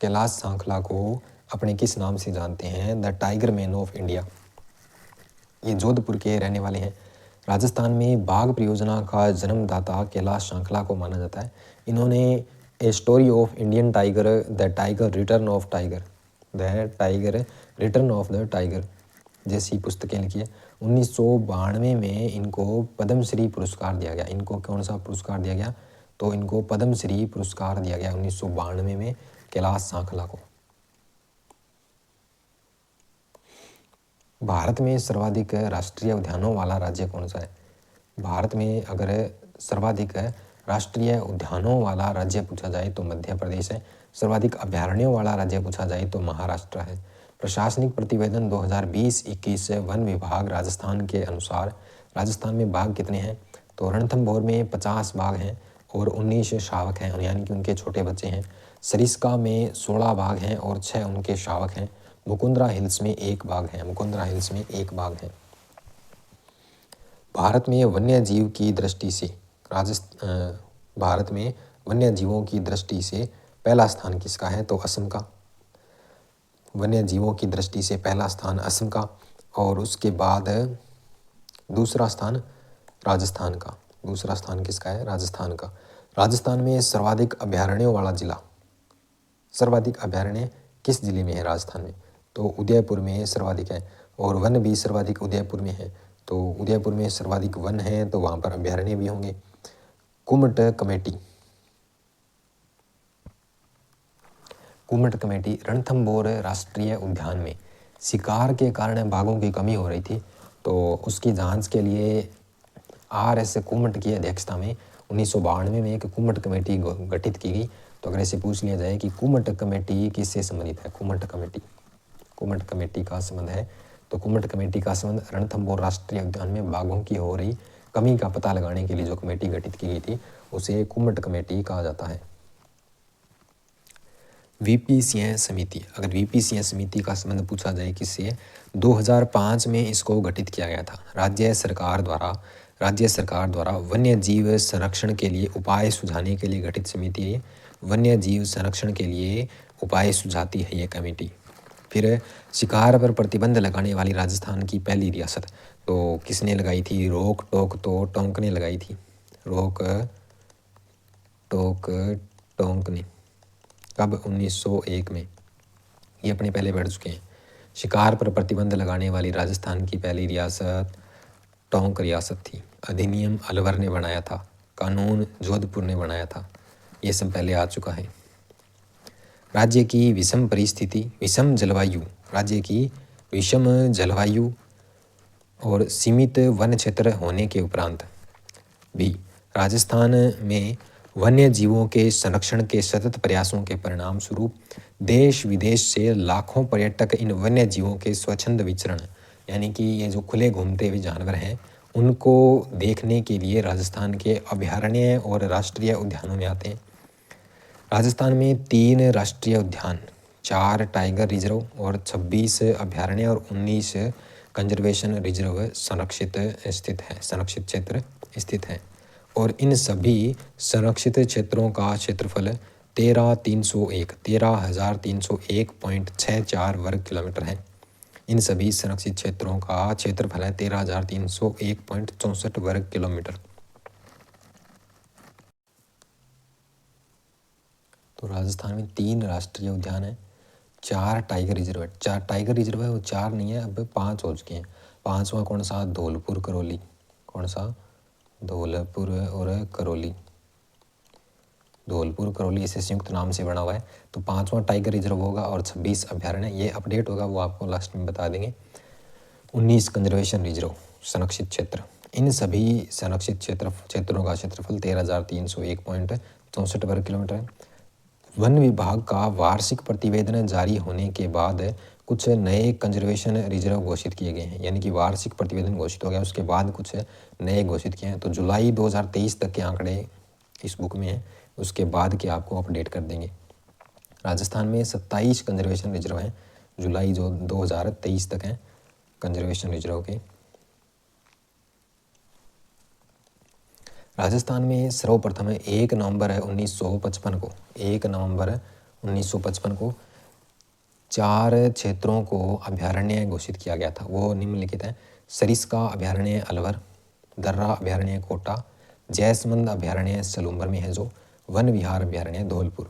कैलाश सांखला को अपने किस नाम से जानते हैं? The tiger man of India. ये जोधपुर के रहने वाले हैं। राजस्थान में बाघ परियोजना का जन्मदाता कैलाश सांखला को माना जाता है। इन्होंने a story of Indian tiger, the tiger return of the tiger जैसी पुस्तकें लिखी है। 1992 में इनको पद्मश्री पुरस्कार दिया गया। इनको कौन सा पुरस्कार दिया गया? तो इनको पद्मश्री पुरस्कार दिया गया 1992 में कैलाश सांखला को। भारत में सर्वाधिक राष्ट्रीय उद्यानों वाला राज्य कौन सा है? भारत में अगर सर्वाधिक राष्ट्रीय उद्यानों वाला राज्य पूछा जाए तो मध्य प्रदेश है। सर्वाधिक अभयारण्यों वाला राज्य पूछा जाए तो महाराष्ट्र है। प्रशासनिक प्रतिवेदन 2020-21 वन विभाग राजस्थान के अनुसार राजस्थान में बाघ कितने हैं? तो रणथंभौर में 50 बाघ हैं और 19 शावक हैं, यानी कि उनके छोटे बच्चे हैं। सरिस्का में 16 बाघ हैं और 6 उनके शावक हैं। मुकुंदरा हिल्स में 1 बाघ है। भारत में वन्य जीव की दृष्टि से भारत में वन्य जीवों की दृष्टि से पहला स्थान किसका है? तो असम का। वन्य जीवों की दृष्टि से पहला स्थान असम का और उसके बाद दूसरा स्थान राजस्थान का। दूसरा स्थान किसका है? राजस्थान का। राजस्थान में सर्वाधिक अभयारण्यों वाला जिला, सर्वाधिक अभयारण्य किस जिले में है राजस्थान में? तो उदयपुर में सर्वाधिक है। और वन भी सर्वाधिक उदयपुर में है। तो उदयपुर में सर्वाधिक वन है तो वहाँ पर अभयारण्य भी होंगे। कुमट कमेटी, कुमट कमेटी रणथंभौर राष्ट्रीय उद्यान में शिकार के कारण बाघों की कमी हो रही थी, तो उसकी जांच के लिए RS कुमट की अध्यक्षता में 1992 में एक कुमट कमेटी गठित की गई। तो अगर ऐसे पूछ लिया जाए कि कुमट कमेटी किससे संबंधित है, कुमट कमेटी का संबंध है, तो कुमट कमेटी का संबंध रणथंभौर राष्ट्रीय उद्यान में बाघों की हो रही कमी का पता लगाने के लिए जो कमेटी गठित की गई थी उसे कुमट कमेटी कहा जाता है। VP सिंह समिति, अगर VP सिंह समिति का संबंध पूछा जाए किससे, 2005 में इसको गठित किया गया था। राज्य सरकार द्वारा वन्य जीव संरक्षण के लिए उपाय सुझाने के लिए गठित समिति है। वन्य जीव संरक्षण के लिए उपाय सुझाती है ये कमेटी। फिर शिकार पर प्रतिबंध लगाने वाली राजस्थान की पहली रियासत, तो किसने लगाई थी? रोक टोक तो टोंक ने लगाई थी। रोक टोक टोंक ने, कब? 1901 में। ये अपने पहले पढ़ चुके हैं। शिकार पर प्रतिबंध लगाने वाली राजस्थान की पहली रियासत टोंक रियासत थी। अधिनियम अलवर ने बनाया था, कानून जोधपुर ने बनाया था। ये सब पहले आ चुका है। राज्य की विषम परिस्थिति, विषम जलवायु, राज्य की विषम जलवायु और सीमित वन क्षेत्र होने के उपरांत भी राजस्थान में वन्य जीवों के संरक्षण के सतत प्रयासों के परिणाम स्वरूप देश विदेश से लाखों पर्यटक इन वन्य जीवों के स्वच्छंद विचरण, यानी कि ये जो खुले घूमते हुए जानवर हैं, उनको देखने के लिए राजस्थान के अभयारण्य और राष्ट्रीय उद्यानों में आते हैं। राजस्थान में 3 राष्ट्रीय उद्यान, 4 टाइगर रिजर्व और 26 अभयारण्य और 19 कंजर्वेशन रिजर्व संरक्षित क्षेत्र स्थित है। और इन सभी संरक्षित क्षेत्रों का क्षेत्रफल 13,301.64 वर्ग किलोमीटर है। इन सभी संरक्षित क्षेत्रों का क्षेत्रफल है 13,301.64 वर्ग किलोमीटर। तो राजस्थान में 3 राष्ट्रीय उद्यान है, 4 टाइगर रिजर्व है। 4 टाइगर रिजर्व है, वो 4 नहीं है, अब 5 हो चुके हैं। 5वां कौन सा? धौलपुर करौली। कौन सा? धौलपुर और करौली। धौलपुर करौली इसे संयुक्त नाम से बना हुआ है। तो 5वां टाइगर रिजर्व होगा और 26 अभयारण्य, ये अपडेट होगा, वो आपको लास्ट में बता देंगे। 19 कंजर्वेशन रिजर्व संरक्षित क्षेत्र। इन सभी संरक्षित क्षेत्रों का क्षेत्रफल 13,301.64 वर्ग किलोमीटर है। वन विभाग का वार्षिक प्रतिवेदन जारी होने के बाद कुछ नए कंजर्वेशन रिजर्व घोषित किए गए हैं, यानी कि वार्षिक प्रतिवेदन घोषित हो गया, उसके बाद कुछ नए घोषित किए हैं। तो जुलाई 2023 तक के आंकड़े इस बुक में हैं, उसके बाद के आपको अपडेट कर देंगे। राजस्थान में 27 कंजर्वेशन रिजर्व हैं, जुलाई जो 2023 तक हैं कंजर्वेशन रिजर्व के। राजस्थान में सर्वप्रथम 1 नवंबर 1955 को 4 क्षेत्रों को अभयारण्य घोषित किया गया था। वो निम्नलिखित हैं: सरिस्का अभयारण्य अलवर, दर्रा अभयारण्य कोटा, जैसमंद अभयारण्य सलूम्बर में है जो, वन विहार अभयारण्य धौलपुर।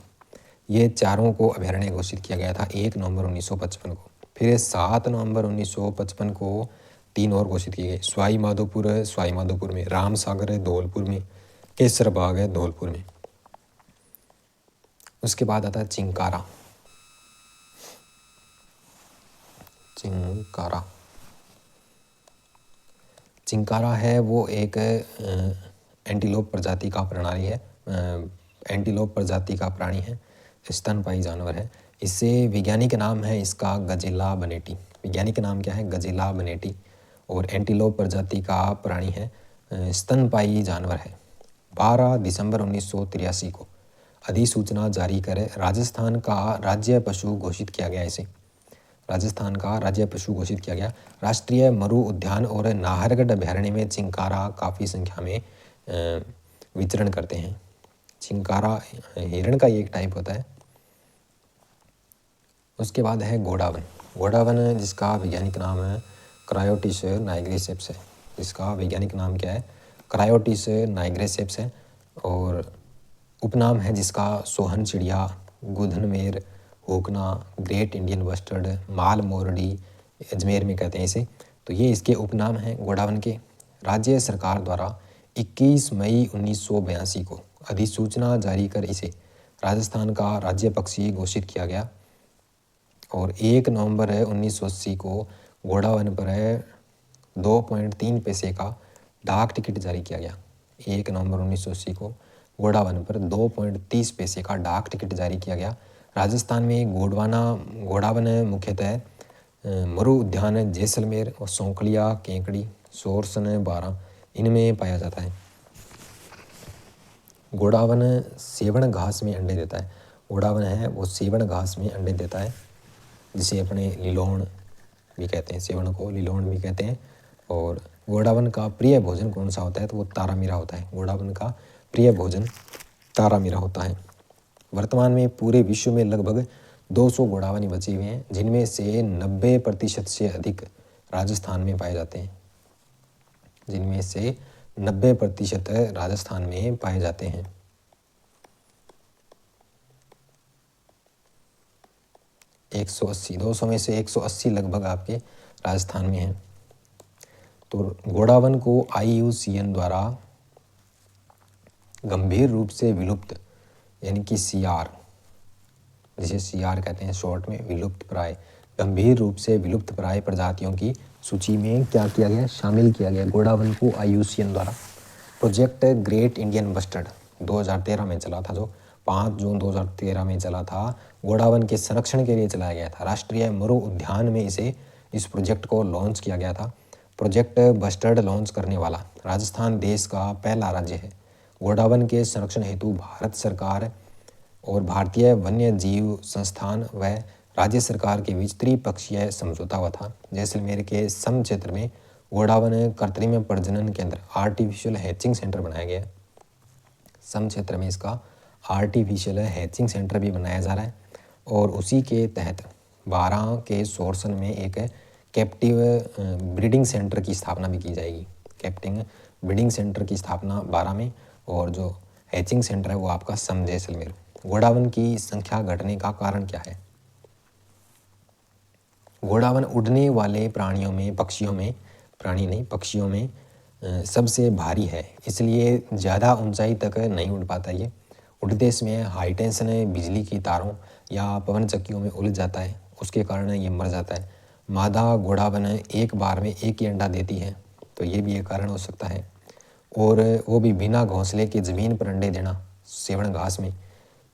ये चारों को अभयारण्य घोषित किया गया था 1 नवंबर 1955 को। फिर 7 नवंबर 1955 को 3 और घोषित किए गए: सवाई माधोपुर में, राम सागर है धौलपुर में, केसर बाग है धौलपुर में। उसके बाद आता है चिंकारा। चिंकारा है वो एक एंटीलोप प्रजाति का प्राणी है, स्तनपायी जानवर है। इससे वैज्ञानिक नाम है इसका गजेला बनेटी। वैज्ञानिक नाम क्या है? गजेला बनेटी। और एंटीलोप प्रजाति का प्राणी है, स्तनपायी जानवर है। 12 दिसंबर 1983 को अधिसूचना जारी कर राजस्थान का राज्य पशु घोषित किया गया। इसे राजस्थान का राज्य पशु घोषित किया गया। राष्ट्रीय मरु उद्यान और नाहरगढ़ अभयारण्य में चिंकारा काफ़ी संख्या में विचरण करते हैं। चिंकारा हिरण का एक टाइप होता है। उसके बाद है घोड़ावन जिसका वैज्ञानिक नाम है क्रायोटिस नाइग्रिसेप्स है। जिसका वैज्ञानिक नाम क्या है, क्रायोटिस नाइग्रेसेप्स है। और उपनाम है जिसका सोहन चिड़िया, गुधनमेर, होकना, ग्रेट इंडियन बस्टर्ड, माल मोरडी, अजमेर में कहते हैं इसे। तो ये इसके उपनाम हैं गोडावन के। राज्य सरकार द्वारा 21 मई 1982 को अधिसूचना जारी कर इसे राजस्थान का राज्य पक्षी घोषित किया गया। और 1 नवंबर 1980 को घोड़ावन पर 2.3 पैसे का डाक टिकट जारी किया गया। 1 नवंबर 1980 को घोड़ावन पर 2.30 पैसे का डाक टिकट जारी किया गया। राजस्थान में घोड़ावन मुख्यतः मरु उद्यान जैसलमेर और सौंकलिया, केकड़ी, सोरसन, बारा इनमें पाया जाता है। घोड़ावन सेवण घास में अंडे देता है। घोड़ावन है वो सेवण घास में अंडे देता है, जिसे अपने लिलोण भी कहते हैं, सेवण को लिलोण भी कहते हैं। और घोड़ावन का प्रिय भोजन कौन सा होता है, तो वो तारामीरा होता है। घोड़ावन का प्रिय भोजन तारामीरा होता है। वर्तमान में पूरे विश्व में लगभग 200 घोड़ावनी बचे हुए हैं, जिनमें से 90% से अधिक राजस्थान में पाए जाते हैं। जिनमें से 90% राजस्थान में पाए जाते हैं। 180, 200 में से 180 लगभग आपके राजस्थान में हैं। तो घोड़ावन को IUCN द्वारा गंभीर रूप से विलुप्त यानी कि CR, जिसे CR कहते हैं शॉर्ट में, विलुप्त प्राय, गंभीर रूप से विलुप्त प्राय प्रजातियों की सूची में क्या किया गया, शामिल किया गया घोड़ावन को IUCN द्वारा। प्रोजेक्ट ग्रेट इंडियन बस्टर्ड 2013 में चला था, जो 5 जून 2013 में चला था, घोड़ावन के संरक्षण के लिए चलाया गया था। राष्ट्रीय मरु उद्यान में इस प्रोजेक्ट को लॉन्च किया गया था। प्रोजेक्ट बस्टर्ड लॉन्च करने वाला राजस्थान देश का पहला राज्य है। घोड़ावन के संरक्षण हेतु भारत सरकार और भारतीय वन्य जीव संस्थान व राज्य सरकार के बीच त्रिपक्षीय समझौता हुआ था। जैसलमेर के सम क्षेत्र में घोड़ावन कृत्रिम प्रजनन केंद्र, आर्टिफिशियल हैचिंग सेंटर बनाया गया है। सम क्षेत्र में इसका आर्टिफिशियल हैचिंग सेंटर भी बनाया जा रहा है। और उसी के तहत 12 के सोरसन में एक कैप्टिव ब्रीडिंग सेंटर की स्थापना भी की जाएगी। कैप्टिव ब्रीडिंग सेंटर की स्थापना 12 में, और जो हैचिंग सेंटर है वो आपका सम जैसलमेर। घोड़ावन की संख्या घटने का कारण क्या है? घोड़ावन उड़ने वाले पक्षियों में सबसे भारी है, इसलिए ज़्यादा ऊंचाई तक नहीं उड़ पाता। ये उड़ते समय हाई टेंशन बिजली की तारों या पवन चक्कियों में उलझ जाता है, उसके कारण ये मर जाता है। मादा घोड़ावन एक बार में एक ही अंडा देती है, तो ये भी एक कारण हो सकता है। और वो भी बिना घोंसले के ज़मीन पर अंडे देना सेवण घास में,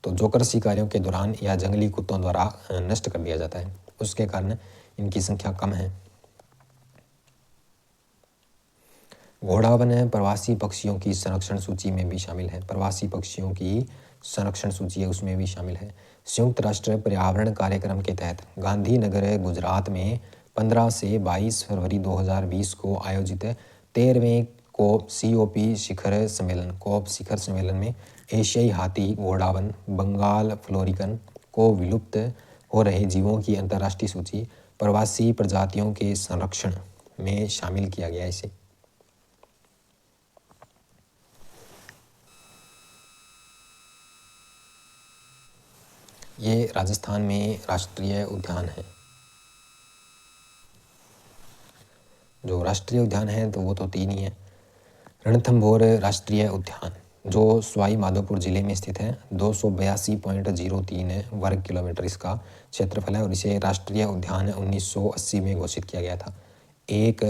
तो जोकर शिकारियों के दौरान या जंगली कुत्तों द्वारा नष्ट कर दिया जाता है, उसके कारण इनकी संख्या कम है। घोड़ावन प्रवासी पक्षियों की संरक्षण सूची में भी शामिल है। प्रवासी पक्षियों की संरक्षण सूची है, उसमें भी शामिल है। संयुक्त राष्ट्र पर्यावरण कार्यक्रम के तहत गांधीनगर गुजरात में 15 से 22 फरवरी 2020 को आयोजित 13वें कोप शिखर सम्मेलन में एशियाई हाथी, घोड़ावन, बंगाल फ्लोरिकन को विलुप्त हो रहे जीवों की अंतर्राष्ट्रीय सूची प्रवासी प्रजातियों के संरक्षण में शामिल किया गया। इसे ये राजस्थान में राष्ट्रीय उद्यान है। जो राष्ट्रीय उद्यान है तो वो तो 3 ही है। रणथंभौर राष्ट्रीय उद्यान जो सवाई माधोपुर जिले में स्थित है, 282.03 वर्ग किलोमीटर इसका क्षेत्रफल है, और इसे राष्ट्रीय उद्यान 1980 में घोषित किया गया था। 1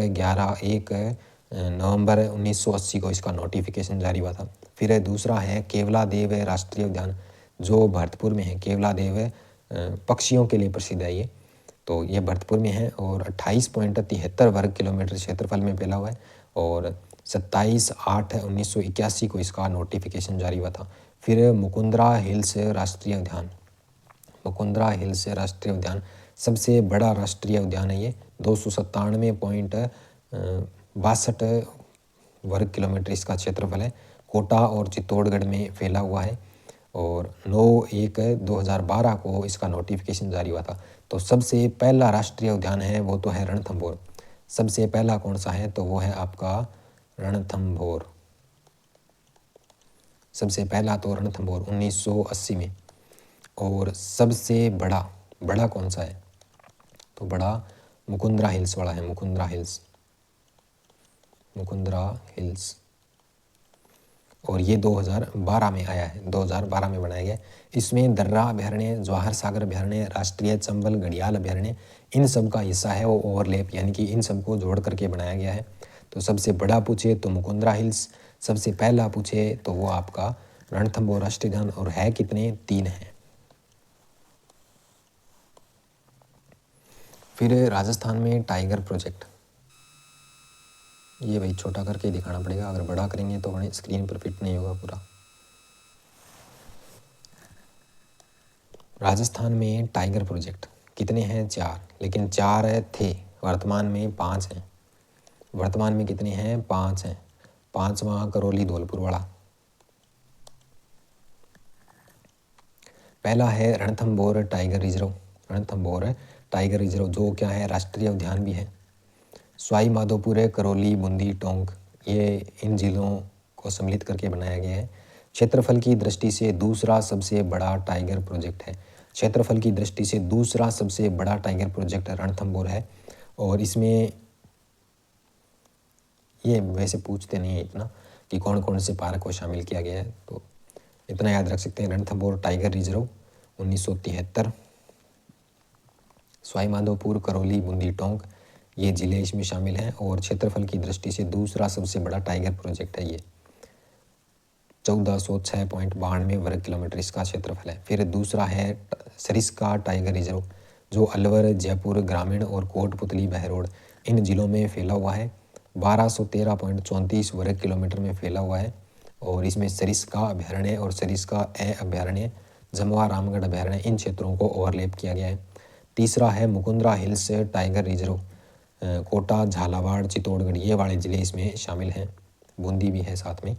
नवंबर 1980 को इसका नोटिफिकेशन जारी हुआ था। फिर दूसरा है केवलादेव राष्ट्रीय उद्यान जो भरतपुर में है। केवलादेव पक्षियों के लिए प्रसिद्ध है ये, तो ये भरतपुर में है और 28.73 वर्ग किलोमीटर क्षेत्रफल में फैला हुआ है, और 27/8/1981 को इसका नोटिफिकेशन जारी हुआ था। फिर मुकुंदरा हिल्स राष्ट्रीय उद्यान, मुकुंदरा हिल्स राष्ट्रीय उद्यान सबसे बड़ा राष्ट्रीय उद्यान है। ये 297.62 वर्ग किलोमीटर इसका क्षेत्रफल है। कोटा और चित्तौड़गढ़ में फैला हुआ है, और 9/1/2012 को इसका नोटिफिकेशन जारी हुआ था। तो सबसे पहला राष्ट्रीय उद्यान है वो तो है रणथंभौर। सबसे पहला कौन सा है, तो वो है आपका रणथंभौर। सबसे पहला तो रणथंभौर 1980 में। और सबसे बड़ा बड़ा कौन सा है, तो बड़ा मुकुंदरा हिल्स वाला है, मुकुंदरा हिल्स, मुकुंदरा हिल्स। और ये 2012 में आया है, 2012 में बनाया गया। इसमें दर्रा अभयारण्य, जवाहर सागर अभयारण्य, राष्ट्रीय चंबल घड़ियाल अभयारण्य, इन सब का हिस्सा है वो ओवरलैप, यानी कि इन सबको जोड़ करके बनाया गया है। तो सबसे बड़ा पूछे तो मुकुंदरा हिल्स, सबसे पहला पूछे तो वो आपका रणथंभौर राष्ट्रीय उद्यान। और है कितने, 3 हैं। फिर राजस्थान में टाइगर प्रोजेक्ट, ये भाई छोटा करके दिखाना पड़ेगा, अगर बड़ा करेंगे तो अपने स्क्रीन पर फिट नहीं होगा पूरा। राजस्थान में टाइगर प्रोजेक्ट कितने हैं, 4, लेकिन 4 थे, वर्तमान में 5 हैं। वर्तमान में कितने हैं, 5 हैं। 5वां करौली धौलपुर वाला। पहला है Ranthambore tiger reserve, Ranthambore tiger reserve जो क्या है, राष्ट्रीय उद्यान भी है। सवाई माधोपुर, करौली, बूंदी, टोंक, ये इन जिलों को सम्मिलित करके बनाया गया है। क्षेत्रफल की दृष्टि से दूसरा सबसे बड़ा टाइगर प्रोजेक्ट है। क्षेत्रफल की दृष्टि से दूसरा सबसे बड़ा टाइगर प्रोजेक्ट रणथंभौर है। और इसमें ये वैसे पूछते नहीं है इतना कि कौन कौन से पार्क को शामिल किया गया है, तो इतना याद रख सकते हैं। रणथंभौर टाइगर रिजर्व 1973, सवाई माधोपुर, करौली, बूंदी, टोंक, ये जिले इसमें शामिल हैं। और क्षेत्रफल की दृष्टि से दूसरा सबसे बड़ा टाइगर प्रोजेक्ट है ये, 1406.92 वर्ग किलोमीटर इसका क्षेत्रफल है। फिर दूसरा है सरिस्का टाइगर रिजर्व जो अलवर, जयपुर ग्रामीण और कोटपुतली, बहरोड, इन जिलों में फैला हुआ है। 1213.34 वर्ग किलोमीटर में फैला हुआ है। और इसमें सरिस्का अभयारण्य और सरिस्का ए अभयारण्य, जमवा रामगढ़ अभयारण्य, इन क्षेत्रों को ओवरलैप किया गया है। तीसरा है Mukundra hills tiger reserve, Kota, Jhalawar, Chittorgarh, ये वाले ज़िले इसमें शामिल हैं। बूंदी भी है साथ में।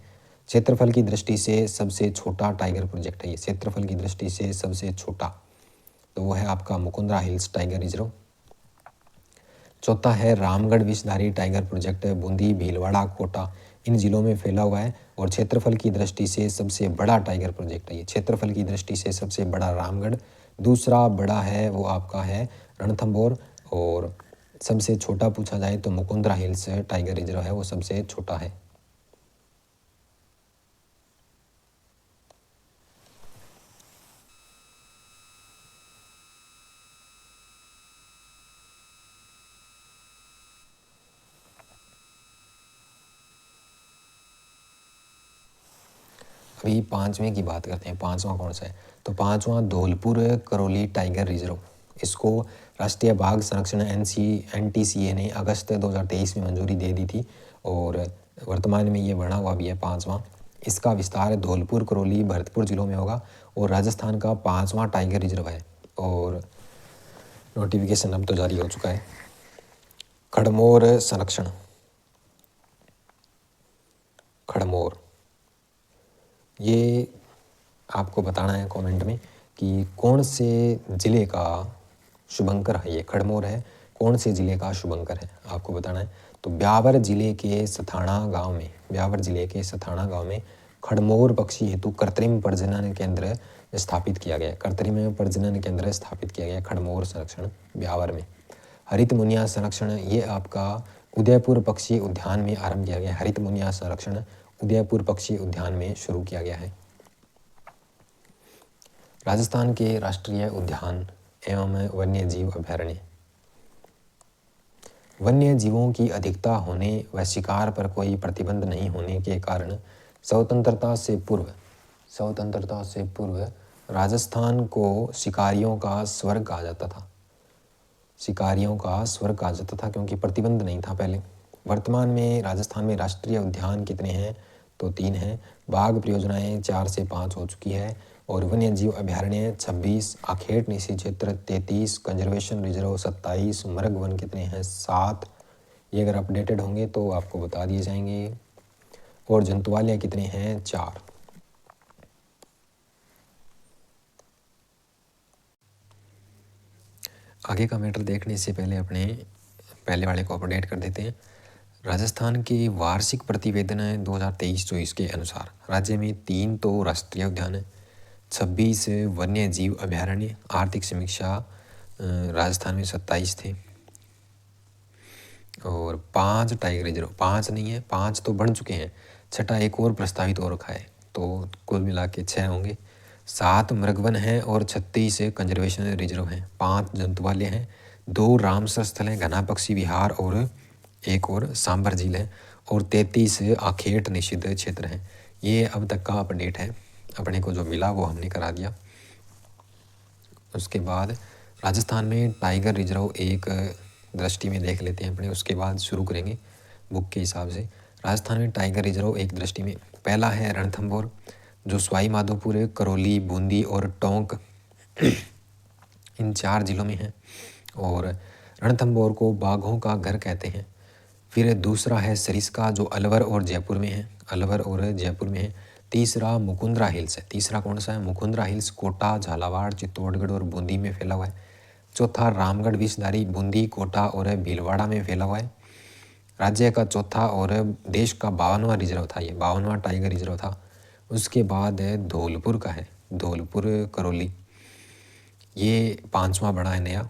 क्षेत्रफल की दृष्टि से सबसे छोटा टाइगर प्रोजेक्ट है ये, क्षेत्रफल की दृष्टि से सबसे छोटा, तो वो है आपका मुकुंदरा हिल्स टाइगर रिजर्व। चौथा है रामगढ़ विषधारी टाइगर प्रोजेक्ट, बूंदी, भीलवाड़ा, कोटा, इन जिलों में फैला हुआ है। और क्षेत्रफल की दृष्टि से सबसे बड़ा टाइगर प्रोजेक्ट है ये, क्षेत्रफल की दृष्टि से सबसे बड़ा रामगढ़, दूसरा बड़ा है वो आपका है रणथंभौर, और सबसे छोटा पूछा जाए तो मुकुंदरा हिल्स टाइगर रिजर्व है, वो सबसे छोटा है। अभी 5वें की बात करते हैं, 5वां कौन सा है, तो 5वां धौलपुर करौली टाइगर रिजर्व। इसको राष्ट्रीय बाघ संरक्षण NTCA ने अगस्त 2023 में मंजूरी दे दी थी। और वर्तमान में ये बना हुआ भी है 5वां। इसका विस्तार धौलपुर, करौली, भरतपुर जिलों में होगा। और राजस्थान का 5वां टाइगर रिजर्व है। और नोटिफिकेशन अब तो जारी हो चुका है। खड़मोर संरक्षण, खड़मोर, ये आपको बताना है कमेंट में कि कौन से ज़िले का शुभंकर है ये, खड़मोर है, कौन से ज़िले का शुभंकर है आपको बताना है। तो ब्यावर जिले के सथाना गांव में, ब्यावर जिले के सथाना गांव में खड़मोर पक्षी हेतु कृत्रिम प्रजनन केंद्र स्थापित किया गया, कृत्रिम प्रजनन केंद्र स्थापित किया गया खड़मोर संरक्षण ब्यावर में। हरित मुनिया संरक्षण, ये आपका उदयपुर पक्षी उद्यान में आरंभ किया गया। हरित मुनिया संरक्षण उदयपुर पक्षी उद्यान में शुरू किया गया है। राजस्थान के राष्ट्रीय उद्यान एवं वन्य जीव अभयारण्य, वन्य जीवों की अधिकता होने व शिकार पर कोई प्रतिबंध नहीं होने के कारण स्वतंत्रता से पूर्व राजस्थान को शिकारियों का स्वर्ग कहा जाता था, शिकारियों का स्वर्ग कहा जाता था, क्योंकि प्रतिबंध नहीं था पहले। वर्तमान में राजस्थान में राष्ट्रीय उद्यान कितने हैं, तो 3 हैं। बाघ परियोजनाएं 4 से 5 हो चुकी है। और वन्य जीव अभयारण्य 26, आखेट निशी क्षेत्र 33, कंजर्वेशन रिजर्व 27, मृग वन कितने हैं, 7, ये अगर अपडेटेड होंगे तो आपको बता दिए जाएंगे। और जंतुवालय कितने हैं, 4। आगे का मैटर देखने से पहले अपने पहले वाले को अपडेट कर देते हैं। राजस्थान के वार्षिक प्रतिवेदन है 2023-24 के अनुसार राज्य में 3 तो राष्ट्रीय उद्यान है, 26 वन्य जीव अभयारण्य। आर्थिक समीक्षा राजस्थान में 27 थे और 5 टाइगर रिजर्व, 5 नहीं है, 5 तो बन चुके हैं, छठा एक और प्रस्तावित हो रखा है, तो कुल मिला के 6 होंगे। 7 मृगवन हैं और 36 कंजर्वेशन रिजर्व हैं, 5 जंतुवालय हैं, 2 रामसर स्थल हैं, घना पक्षी विहार और एक और सांबर झील है और 33 आखेट निषिद्ध क्षेत्र हैं। ये अब तक का अपडेट है, अपने को जो मिला वो हमने करा दिया। उसके बाद राजस्थान में टाइगर रिजर्व एक दृष्टि में देख लेते हैं अपने, उसके बाद शुरू करेंगे बुक के हिसाब से। राजस्थान में टाइगर रिजर्व एक दृष्टि में पहला है रणथंभौर, जो सवाई माधोपुर, करौली, बूंदी और टोंक इन 4 जिलों में है और रणथंभौर को बाघों का घर कहते हैं। फिर दूसरा है सरिस्का, जो अलवर और जयपुर में है, अलवर और जयपुर में है। तीसरा मुकुंदरा हिल्स है, तीसरा कौन सा है? मुकुंदरा हिल्स, कोटा, झालावाड़, चित्तौड़गढ़ और बूंदी में फैला हुआ है। चौथा रामगढ़ विषधारी, बूंदी, कोटा और भीलवाड़ा में फैला हुआ है। राज्य का चौथा और देश का 52वां रिजर्व था, ये 52वां टाइगर रिजर्व था। उसके बाद है धौलपुर का है, धौलपुर करौली, ये 5वां बड़ा है नया,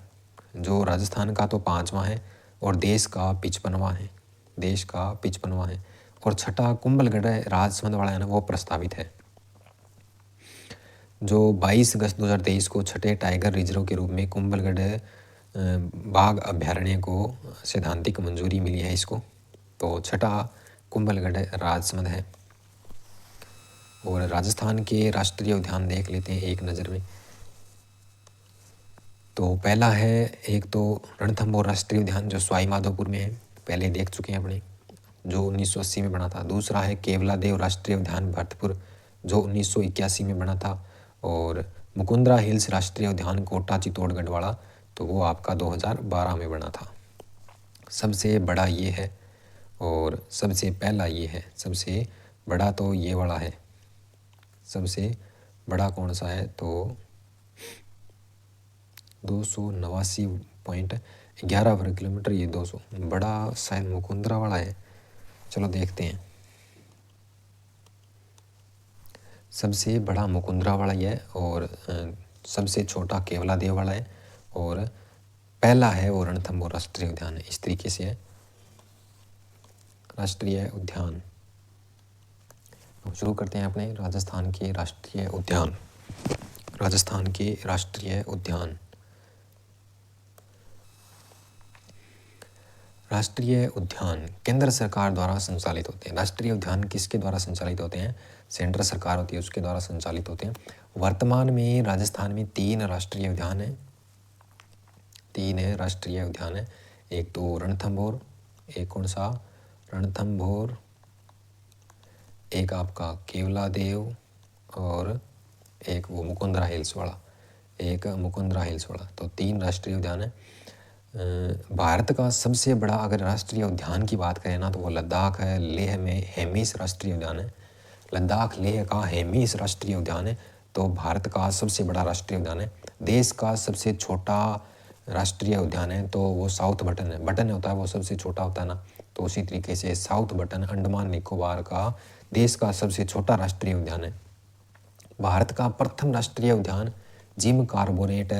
जो राजस्थान का तो 5वां है और देश का 55वां है, देश का 55वां है। और छठा कुंभलगढ़ राजसमंद वाला है ना, वो प्रस्तावित है, जो 22 अगस्त 2023 को छठे टाइगर रिजर्व के रूप में कुंभलगढ़ बाघ अभ्यारण्य को सैद्धांतिक मंजूरी मिली है इसको। तो छठा कुंभलगढ़ राजसमंद है। और राजस्थान के राष्ट्रीय उद्यान देख लेते हैं एक नज़र में। तो पहला है एक तो रणथंभौर राष्ट्रीय उद्यान, जो सवाई माधोपुर में है, पहले देख चुके हैं अपने, जो 1980 में बना था। दूसरा है केवलादेव राष्ट्रीय उद्यान भरतपुर, जो 1981 में बना था। और मुकुंदरा हिल्स राष्ट्रीय उद्यान कोटा चित्तौड़गढ़ वाला, तो वो आपका 2012 में बना था। सबसे बड़ा ये है और सबसे पहला ये है, सबसे बड़ा तो ये वाला है। सबसे बड़ा कौन सा है? तो 289.11 वर्ग किलोमीटर, ये 200, बड़ा शायद मुकुंदरा वाला है। चलो देखते हैं। सबसे बड़ा मुकुंदरा वाला ही है और सबसे छोटा केवलादेव वाला है और पहला है वो रणथंभौर राष्ट्रीय उद्यान है। इस तरीके से है राष्ट्रीय उद्यान। शुरू करते हैं अपने राजस्थान के राष्ट्रीय उद्यान। राजस्थान के राष्ट्रीय उद्यान, राष्ट्रीय उद्यान केंद्र सरकार द्वारा संचालित होते हैं। राष्ट्रीय उद्यान किसके द्वारा संचालित होते हैं? सेंट्रल सरकार होती है, उसके द्वारा संचालित होते हैं। वर्तमान में राजस्थान में 3 राष्ट्रीय उद्यान है, 3 राष्ट्रीय उद्यान है। एक तो रणथंभौर, एक कौन सा? रणथंभौर, एक आपका केवलादेव और एक वो मुकुंदरा हिल्स वाला, एक मुकुंदरा हिल्स वाला। तो 3 राष्ट्रीय उद्यान है। भारत का सबसे बड़ा अगर राष्ट्रीय उद्यान की बात करें ना, तो वो लद्दाख है। लेह में हेमिस राष्ट्रीय उद्यान है, लद्दाख लेह का हेमिस राष्ट्रीय उद्यान है, तो भारत का सबसे बड़ा राष्ट्रीय उद्यान है। देश का सबसे छोटा राष्ट्रीय उद्यान है तो वो साउथ बटन है, बटन होता है वो सबसे छोटा होता है ना, तो उसी तरीके से साउथ बटन अंडमान निकोबार का देश का सबसे छोटा राष्ट्रीय उद्यान है। भारत का प्रथम राष्ट्रीय उद्यान जिम कार्बेट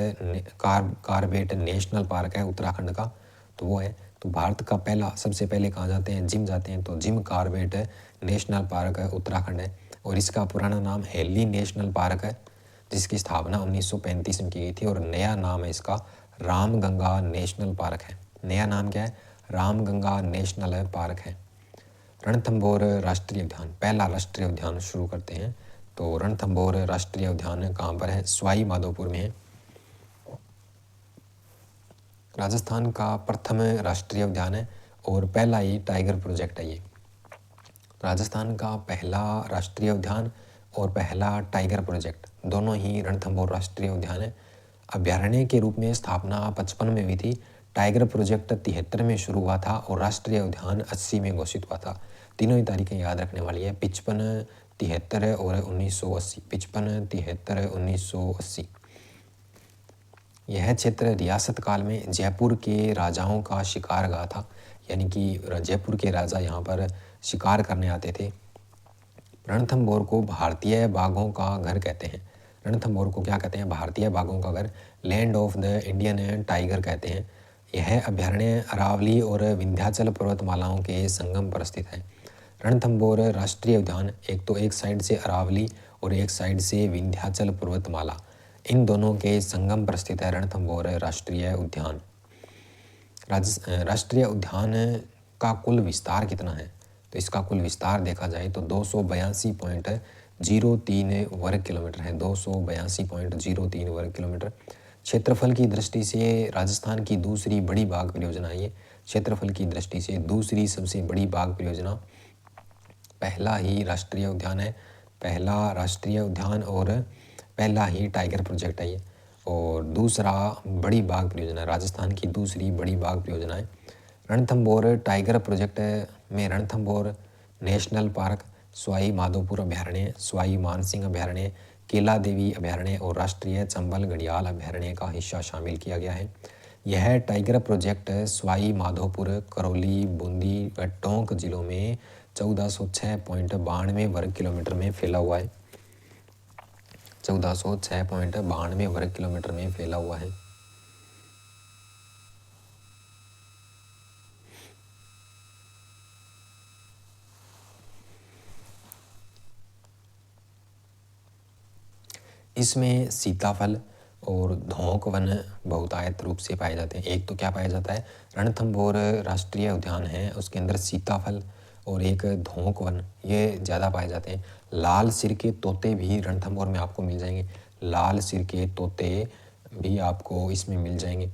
नेशनल पार्क है उत्तराखंड का, तो वो है। तो भारत का पहला, सबसे पहले कहाँ जाते हैं? जिम जाते हैं, तो जिम कार्बेट नेशनल पार्क है उत्तराखंड है। और इसका पुराना नाम हेली नेशनल पार्क है, जिसकी स्थापना 1935 में की गई थी। और नया नाम है इसका रामगंगा नेशनल पार्क है। नया नाम क्या है? रामगंगा नेशनल पार्क है। रणथंभौर राष्ट्रीय उद्यान, पहला राष्ट्रीय उद्यान शुरू करते हैं। तो रणथंभौर राष्ट्रीय उद्यान कहाँ पर है? सवाई माधोपुर में है। राजस्थान का प्रथम राष्ट्रीय उद्यान है और पहला ही टाइगर प्रोजेक्ट है ये। राजस्थान का पहला राष्ट्रीय उद्यान और पहला टाइगर प्रोजेक्ट दोनों ही रणथंभौर राष्ट्रीय उद्यान है। अभ्यारण्य के रूप में स्थापना 55 में हुई थी, टाइगर प्रोजेक्ट 73 में शुरू हुआ था और राष्ट्रीय उद्यान 80 में घोषित हुआ था। तीनों ही तारीखें याद रखने वाली है, 55, 73 और 1980। 55, 73, 1980। यह क्षेत्र रियासत काल में जयपुर के राजाओं का शिकारगाह था, यानी कि जयपुर के राजा यहाँ पर शिकार करने आते थे। रणथंभौर को भारतीय बाघों का घर कहते हैं। रणथंभौर को क्या कहते हैं? भारतीय बाघों का घर, land of the Indian tiger कहते हैं। यह अभयारण्य अरावली और विंध्याचल पर्वतमालाओं के संगम पर स्थित है। रणथंभौर राष्ट्रीय उद्यान एक साइड से अरावली और एक साइड से विंध्याचल पर्वतमाला, इन दोनों के संगम पर स्थित है रणथंभौर राष्ट्रीय उद्यान। राष्ट्रीय उद्यान का कुल विस्तार कितना है? तो इसका कुल विस्तार देखा जाए तो 282.03 वर्ग किलोमीटर है। 282.03 वर्ग किलोमीटर। क्षेत्रफल की दृष्टि से राजस्थान की दूसरी बड़ी बाघ परियोजना है ये। क्षेत्रफल की दृष्टि से दूसरी सबसे बड़ी बाघ परियोजना। पहला ही राष्ट्रीय उद्यान है, पहला राष्ट्रीय उद्यान और पहला ही टाइगर प्रोजेक्ट है ये। और दूसरा बड़ी बाघ परियोजना, राजस्थान की दूसरी बड़ी बाघ परियोजना है। रणथंभौर टाइगर प्रोजेक्ट में रणथंभौर नेशनल पार्क, सवाई माधोपुर अभयारण्य, सवाई मानसिंह अभयारण्य, केला देवी अभयारण्य और राष्ट्रीय चंबल घड़ियाल अभयारण्य का हिस्सा शामिल किया गया है। यह टाइगर प्रोजेक्ट सवाई माधोपुर, करौली, बूंदी व टोंक जिलों में 1406.92 वर्ग किलोमीटर में फैला हुआ है। 1406.92 वर्ग किलोमीटर में फैला हुआ है। इसमें सीताफल और धौंक वन बहुतायत रूप से पाए जाते हैं। एक तो क्या पाया जाता है, रणथंभौर राष्ट्रीय उद्यान है, उसके अंदर सीताफल और एक धौंक वन ये ज़्यादा पाए जाते हैं। लाल सिर के तोते भी रणथंभौर में आपको मिल जाएंगे। लाल सिर के तोते भी आपको इसमें मिल जाएंगे।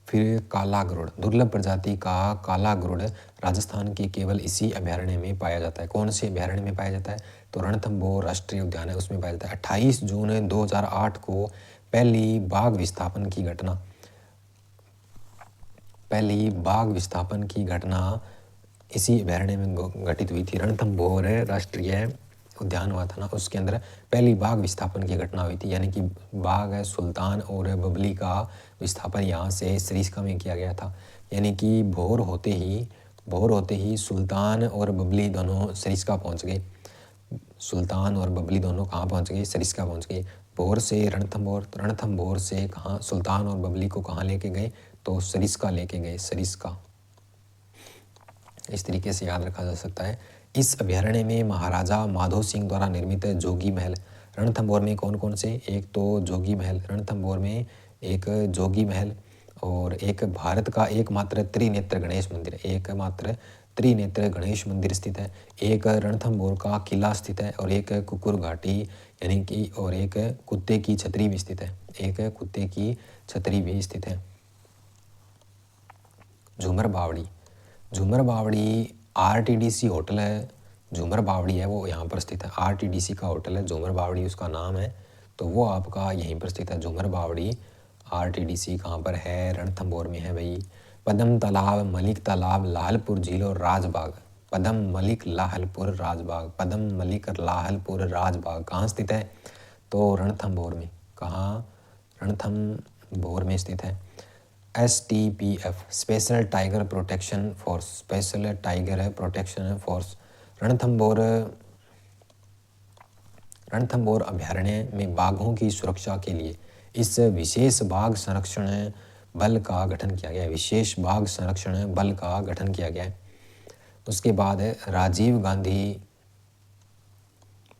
फिर काला गरुड़, दुर्लभ प्रजाति का काला गरुड़ राजस्थान के केवल इसी अभयारण्य में पाया जाता है। कौन से अभयारण्य में पाया जाता है? तो रणथंभौर राष्ट्रीय उद्यान है, उसमें पाया जाता है। 28 जून 2008 को पहली बाघ विस्थापन की घटना इसी अभयारण्य में घटित हुई थी। रणथंभौर राष्ट्रीय उद्यान हुआ था ना, उसके अंदर पहली बाघ विस्थापन की घटना हुई थी, यानी कि बाघ सुल्तान और बबली का विस्थापन यहाँ से सरिस्का में किया गया था। यानी कि भोर होते ही सुल्तान और बबली दोनों सरिस्का पहुँच गए। सुल्तान और बबली दोनों कहाँ पहुँच गए? सरिस्का पहुँच गए। भोर से रणथंभौर से कहाँ सुल्तान और बबली को कहाँ लेके गए? तो सरिस्का लेके गए, सरिस्का। इस तरीके से याद रखा जा सकता है। इस अभयारण्य में महाराजा माधो सिंह द्वारा निर्मित जोगी महल, रणथंभौर में कौन कौन से? एक तो जोगी महल, रणथंभौर में एक जोगी महल और एक भारत का एकमात्र त्रिनेत्र गणेश मंदिर, एकमात्र त्रिनेत्र गणेश मंदिर स्थित है। एक रणथंभौर का किला स्थित है और एक कुकुर घाटी यानी कि और एक कुत्ते की छतरी भी स्थित है। एक कुत्ते की छतरी भी स्थित है। झूमर बावड़ी आरटीडीसी होटल है। झूमर बावड़ी है वो यहाँ पर स्थित है। आरटीडीसी का होटल है, झूमर बावड़ी उसका नाम है, तो वो आपका यहीं पर स्थित है। झूमर बावड़ी आरटीडीसी कहाँ पर है? रणथंभौर में है भाई। पदम तालाब, मलिक तालाब, लाहलपुर झील और राजबाग, पदम मलिक लाहलपुर राजबाग कहाँ स्थित है? तो रणथंभौर में। कहाँ? रणथंभौर में स्थित है। STPF special tiger protection force Ranthambore अभयारण्य में बाघों की सुरक्षा के लिए इस विशेष बाघ संरक्षण बल का गठन किया गया है। विशेष बाघ संरक्षण बल का गठन किया गया है। उसके बाद राजीव गांधी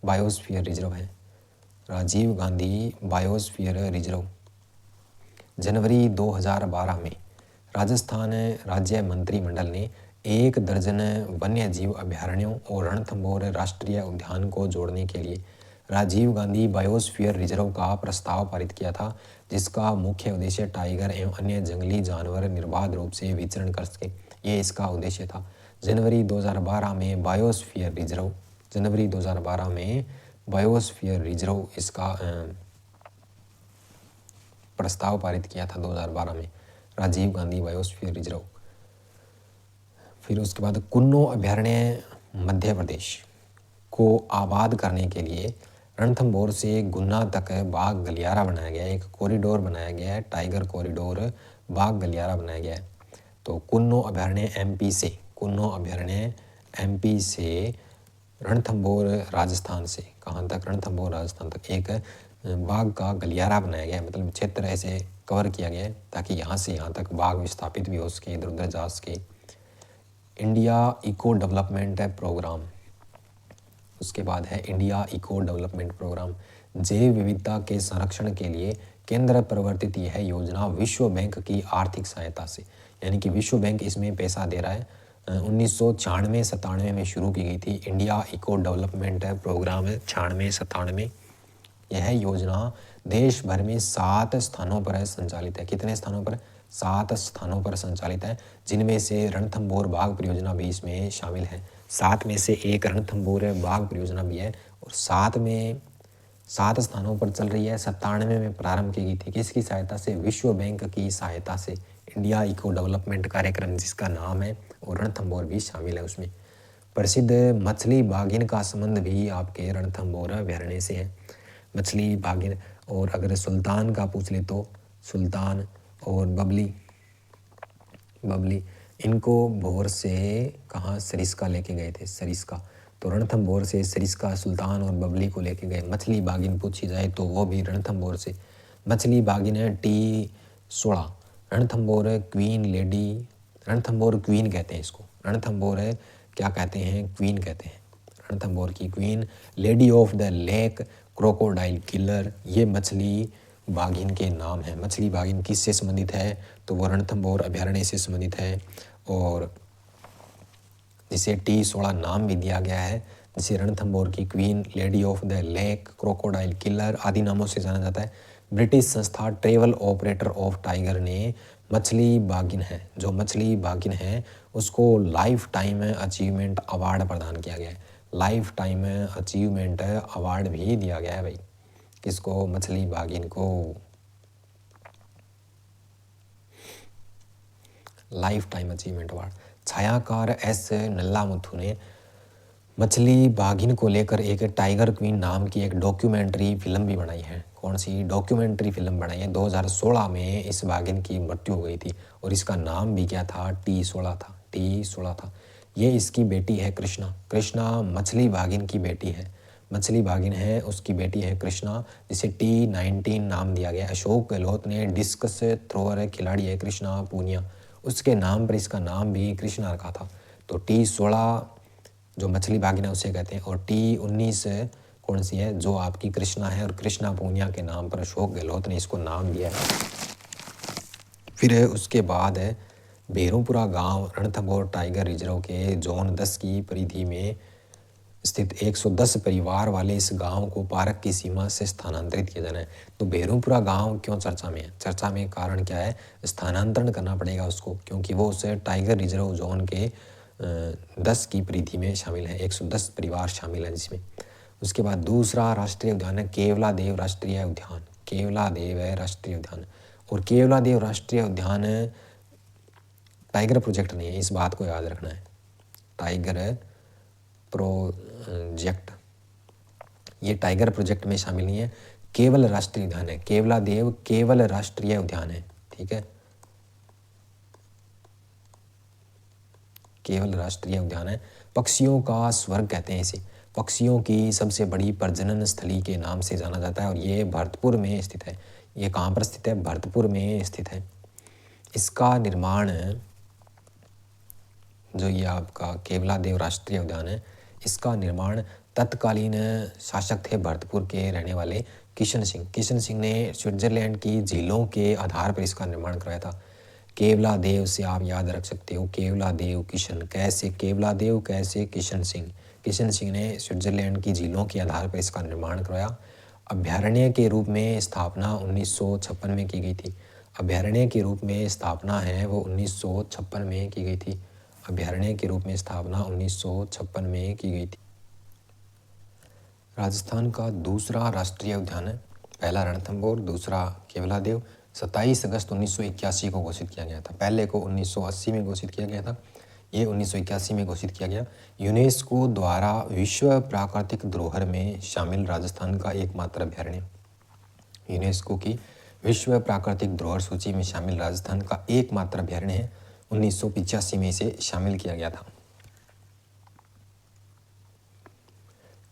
बायोस्फीयर रिजर्व है। राजीव गांधी बायोस्फीयर रिजर्व जनवरी 2012 में राजस्थान राज्य मंत्रिमंडल ने 1 दर्जन वन्य जीव अभयारण्यों और रणथंभौर राष्ट्रीय उद्यान को जोड़ने के लिए राजीव गांधी बायोस्फीयर रिजर्व का प्रस्ताव पारित किया था, जिसका मुख्य उद्देश्य टाइगर एवं अन्य जंगली जानवर निर्बाध रूप से विचरण कर सके। ये इसका उद्देश्य था। जनवरी 2012 में बायोस्फीयर रिजर्व इसका प्रस्ताव पारित किया था 2012 में, राजीव गांधी बायोस्फीयर रिजर्व। फिर उसके बाद कुन्नो अभयारण्य मध्य प्रदेश को आबाद करने के लिए रणथंभौर से गुना तक बाघ गलियारा बनाया गया है, एक कॉरिडोर बनाया गया है, टाइगर कॉरिडोर बाघ गलियारा बनाया गया है। तो कुन्नो अभयारण्य एमपी से, कुन्नो अभयारण्य एमपी से, रणथंभौर राजस्थान से, कहाँ तक, रणथंभौर राजस्थान तक एक बाघ का गलियारा बनाया गया है, मतलब क्षेत्र ऐसे कवर किया गया है ताकि यहाँ से यहाँ तक बाघ विस्थापित भी हो सके, इधर उधर जा सके। इंडिया इको डेवलपमेंट प्रोग्राम, उसके बाद है इंडिया इको डेवलपमेंट प्रोग्राम, जैव विविधता के संरक्षण के लिए केंद्र प्रवर्तित यह योजना विश्व बैंक की आर्थिक सहायता से, यानी कि विश्व बैंक इसमें पैसा दे रहा है। 1996-97 में शुरू की गई थी इंडिया इको डेवलपमेंट प्रोग्राम, 96-97। यह योजना देश भर में 7 स्थानों पर संचालित है। कितने स्थानों पर? 7 स्थानों पर संचालित है, जिनमें से रणथंभौर बाघ परियोजना भी इसमें शामिल है। 7 में से एक रणथंभौर बाघ परियोजना भी है और 7 स्थानों पर चल रही है। 97 में प्रारंभ की गई थी, किसकी सहायता से? विश्व बैंक की सहायता से। इंडिया इको डेवलपमेंट कार्यक्रम जिसका नाम है, और रणथंभौर भी शामिल है उसमें। प्रसिद्ध मछली बाघिन का संबंध भी आपके रणथंभौर अभयारण्य से है, मछली बाघिन। और अगर सुल्तान का पूछ ले तो सुल्तान और बबली इनको भौर से कहाँ, सरिस्का लेके गए थे, सरिस्का। तो रणथंभौर से सरिस्का, सुल्तान और बबली को लेके गए। मछली बाघिन पूछी जाए तो वो भी रणथंभौर से। मछली बाघिन है T16। Ranthambore queen lady, Ranthambore queen कहते हैं इसको, रणथंभौर क्या कहते हैं, क्वीन कहते हैं। रणथंभौर की queen, lady of the lake, crocodile killer, ये मछली बाघिन के नाम है। मछली बाघिन किससे संबंधित है? तो वो रणथंभौर अभयारण्य से संबंधित है, और जिसे T16 नाम भी दिया गया है, जिसे रणथंभौर की queen, lady of the lake, crocodile killer आदि नामों से जाना जाता है। ब्रिटिश संस्था ट्रेवल ऑपरेटर ऑफ टाइगर ने मछली बाघिन है, जो मछली बाघिन है उसको लाइफ टाइम अचीवमेंट अवार्ड प्रदान किया गया है। लाइफ टाइम अचीवमेंट अवार्ड भी दिया गया है भाई, किसको? मछली बाघिन को लाइफ टाइम अचीवमेंट अवार्ड। छायाकार एस नल्लामुथु ने मछली बाघिन को लेकर एक टाइगर क्वीन नाम की एक डॉक्यूमेंट्री फिल्म भी बनाई है। कौन सी डॉक्यूमेंट्री फिल्म बनाई है? 2016 में इस बाघिन की मृत्यु हो गई थी, और इसका नाम भी क्या था? T16 था, T16 था। ये इसकी बेटी है कृष्णा। कृष्णा मछली बाघिन की बेटी है, मछली बाघिन है, उसकी बेटी है कृष्णा, जिसे T19 नाम दिया गया। अशोक गहलोत ने डिस्कस थ्रोअर खिलाड़ी है कृष्णा पूनिया, उसके नाम पर इसका नाम भी कृष्णा रखा था। तो T16 जो मछली बाघिन है उसे कहते हैं, और T19 कौन सी है? जो आपकी कृष्णा है, और कृष्णा पूनिया के नाम पर अशोक गहलोत ने इसको नाम दिया है। फिर उसके बाद है भेरूपुरा गांव, रणथंभौर टाइगर रिजर्व के जोन 10 की परिधि में स्थित 110 परिवार वाले इस गांव को पार्क की सीमा से स्थानांतरित किया जाना है। तो भेरूपुरा गांव क्यों चर्चा में है? चर्चा में कारण क्या है? स्थानांतरण करना पड़ेगा उसको, क्योंकि वो उसे टाइगर रिजर्व जोन के 10 की परिधि में शामिल है, 110 परिवार शामिल हैं जिसमें। उसके बाद दूसरा राष्ट्रीय उद्यान है केवला देव राष्ट्रीय उद्यान, केवला देव है राष्ट्रीय उद्यान। और केवला देव राष्ट्रीय उद्यान टाइगर प्रोजेक्ट नहीं है, इस बात को याद रखना है, टाइगर प्रोजेक्ट, ये टाइगर प्रोजेक्ट में शामिल नहीं है, केवल राष्ट्रीय उद्यान है। केवला देव केवल राष्ट्रीय उद्यान है, ठीक है, केवल राष्ट्रीय उद्यान है। पक्षियों का स्वर्ग कहते हैं इसे, पक्षियों की सबसे बड़ी प्रजनन स्थली के नाम से जाना जाता है, और ये भरतपुर में स्थित है। ये कहाँ पर स्थित है? भरतपुर में स्थित है। इसका निर्माण, जो ये आपका केवला देव राष्ट्रीय उद्यान है, इसका निर्माण तत्कालीन शासक थे भरतपुर के रहने वाले किशन सिंह। किशन सिंह ने स्विट्जरलैंड की झीलों के आधार पर इसका निर्माण कराया था। केवला देव से आप याद रख सकते हो, केवला देव किशन, कैसे केवला देव, कैसे किशन सिंह। किशन सिंह ने स्विट्जरलैंड की झीलों के आधार पर इसका निर्माण कराया। अभ्यारण्य के रूप में स्थापना 1956 में की गई थी। अभ्यारण्य के रूप में स्थापना है वो 1956 में की गई थी। अभ्यारण्य के रूप में स्थापना 1956 में की गई थी। राजस्थान का दूसरा राष्ट्रीय उद्यान है, पहला रणथंभौर, दूसरा केवला देव। 27 अगस्त 1981 को घोषित किया गया था, पहले को 1980 में घोषित किया गया था। ये 1981 में घोषित किया गया। यूनेस्को द्वारा विश्व प्राकृतिक धरोहर में शामिल राजस्थान का एकमात्र अभयारण्य। यूनेस्को की विश्व प्राकृतिक धरोहर सूची में शामिल राजस्थान का एकमात्र अभयारण्य है। 1985 में इसे शामिल किया गया था।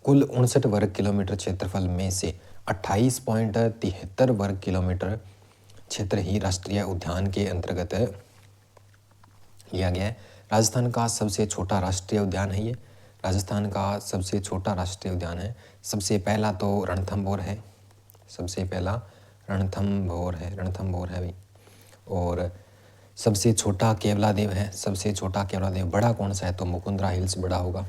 कुल 59 वर्ग किलोमीटर क्षेत्रफल में से 28.73 वर्ग किलोमीटर क्षेत्र ही राष्ट्रीय उद्यान के अंतर्गत लिया गया है। राजस्थान का सबसे छोटा राष्ट्रीय उद्यान है ये। राजस्थान का सबसे छोटा राष्ट्रीय उद्यान है। सबसे पहला तो रणथंभौर है, सबसे पहला रणथंभौर है भाई। और सबसे छोटा केवलादेव है, सबसे छोटा केवलादेव। बड़ा कौन सा है तो मुकुंदरा हिल्स बड़ा होगा।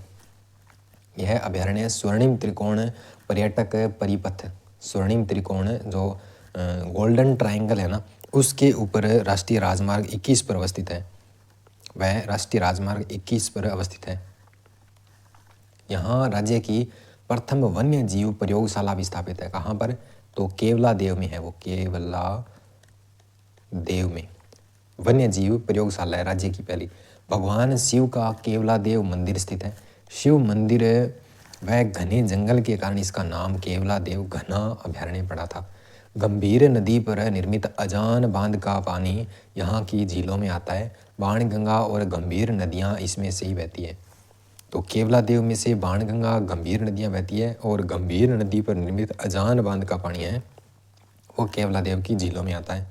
यह अभयारण्य स्वर्णिम त्रिकोण पर्यटक परिपथ, स्वर्णिम त्रिकोण जो गोल्डन ट्रायंगल है ना, उसके ऊपर राष्ट्रीय राजमार्ग 21 पर अवस्थित है। वह राष्ट्रीय राजमार्ग 21 पर अवस्थित है। यहाँ राज्य की प्रथम वन्य जीव प्रयोगशाला भी स्थापित है। कहाँ पर तो केवलादेव में है वो, केवलादेव में वन्य जीव प्रयोगशाला है राज्य की पहली। भगवान शिव का केवलादेव मंदिर स्थित है। शिव मंदिर वह घने जंगल के कारण इसका नाम केवलादेव घना अभयारण्य पड़ा था। गंभीर नदी पर निर्मित अजान बांध का पानी यहाँ की झीलों में आता है। बाणगंगा और गंभीर नदियाँ इसमें से ही बहती है। तो केवलादेव में से बाणगंगा गंभीर नदियाँ बहती है और गंभीर नदी पर निर्मित अजान बांध का पानी है वो केवलादेव की झीलों में आता है।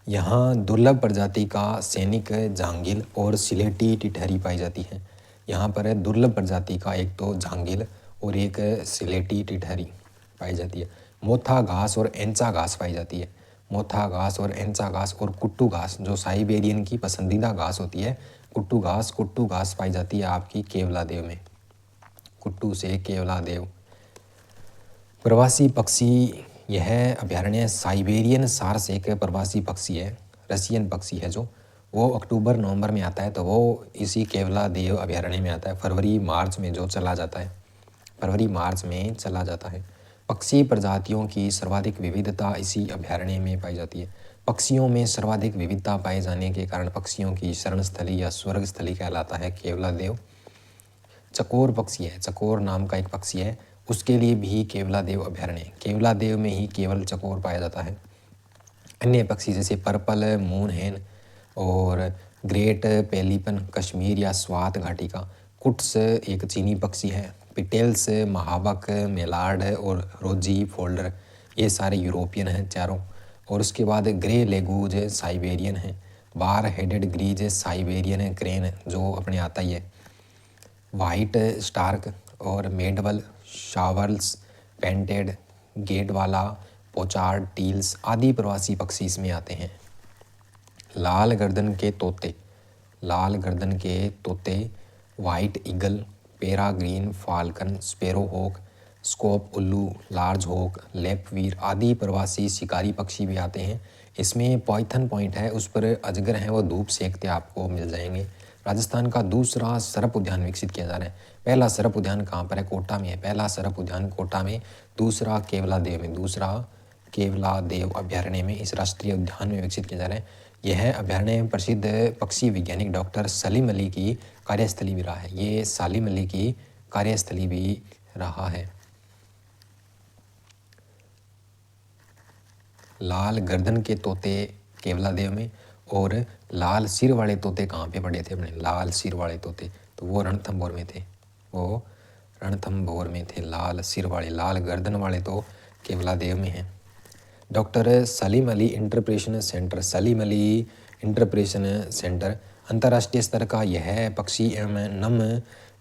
यहाँ दुर्लभ प्रजाति का सैनिक झांगिल और सिलेटी टिटहरी पाई जाती है। यहाँ पर दुर्लभ प्रजाति का एक तो झांगिल और एक सिलेटी टिटहरी पाई जाती है। मोथा घास और एंचा घास पाई जाती है। मोथा घास और एंचा घास और कुट्टू घास जो साइबेरियन की पसंदीदा घास होती है, कुट्टू घास पाई जाती है आपकी केवलादेव में। कुट्टू से केवलादेव। प्रवासी पक्षी, यह अभयारण्य साइबेरियन सार्स एक प्रवासी पक्षी है, रसियन पक्षी है जो वो अक्टूबर नवंबर में आता है, तो वो इसी केवलादेव अभयारण्य में आता है। फरवरी मार्च में जो चला जाता है, फरवरी मार्च में चला जाता है। पक्षी प्रजातियों की सर्वाधिक विविधता इसी अभयारण्य में पाई जाती है। पक्षियों में सर्वाधिक विविधता पाए जाने के कारण पक्षियों की शरणस्थली या स्वर्ग स्थली कहलाता है केवलादेव। चकोर पक्षी है, चकोर नाम का एक पक्षी है, उसके लिए भी केवलादेव अभयारण्य। केवलादेव में ही केवल चकोर पाया जाता है। अन्य पक्षी जैसे पर्पल मून हेन और ग्रेट पेलिपन कश्मीर या स्वात घाटी का, कुट्स एक चीनी पक्षी है, पिटेल्स महाबक मेलार्ड और रोजी फोल्डर ये सारे यूरोपियन हैं चारों। और उसके बाद ग्रे लेगूज साइबेरियन है, बार हेडेड ग्रीज साइबेरियन क्रेन जो अपने आता ही है, वाइट स्टार्क और मेडवल शावर्ल्स पेंटेड गेट वाला पोचार्ड टील्स आदि प्रवासी पक्षी इसमें आते हैं। लाल गर्दन के तोते, लाल गर्दन के तोते, वाइट ईगल, पेराग्रीन फाल्कन, स्पेरो होक, स्कोप उल्लू, लार्ज होक, लेपवीर आदि प्रवासी शिकारी पक्षी भी आते हैं। इसमें पॉइथन पॉइंट है, उस पर अजगर हैं, वो धूप सेकते आपको मिल जाएंगे। राजस्थान का दूसरा सरप उद्यान विकसित किया जा रहा है। पहला सरप उद्यान कहाँ पर है, कोटा में है। पहला सरप उद्यान कोटा में, दूसरा केवलादेव में, दूसरा केवलादेव अभयारण्य में इस राष्ट्रीय उद्यान में विकसित किया जा रहा है। यह अभयारण्य प्रसिद्ध पक्षी वैज्ञानिक डॉक्टर सलीम अली की कार्यस्थली भी रहा है। ये सलीम अली की कार्यस्थली भी रहा है। लाल गर्दन के तोते केवलादेव में और लाल सिर वाले तोते कहाँ पे पड़े थे अपने, लाल सिर वाले तोते तो वो रणथंभौर में थे, वो रणथंभौर में थे। लाल सिर वाले, लाल गर्दन वाले तो केवलादेव में हैं। Doctor Salim Ali interpretation centre, Salim Ali interpretation centre अंतर्राष्ट्रीय स्तर का यह पक्षी एवं नम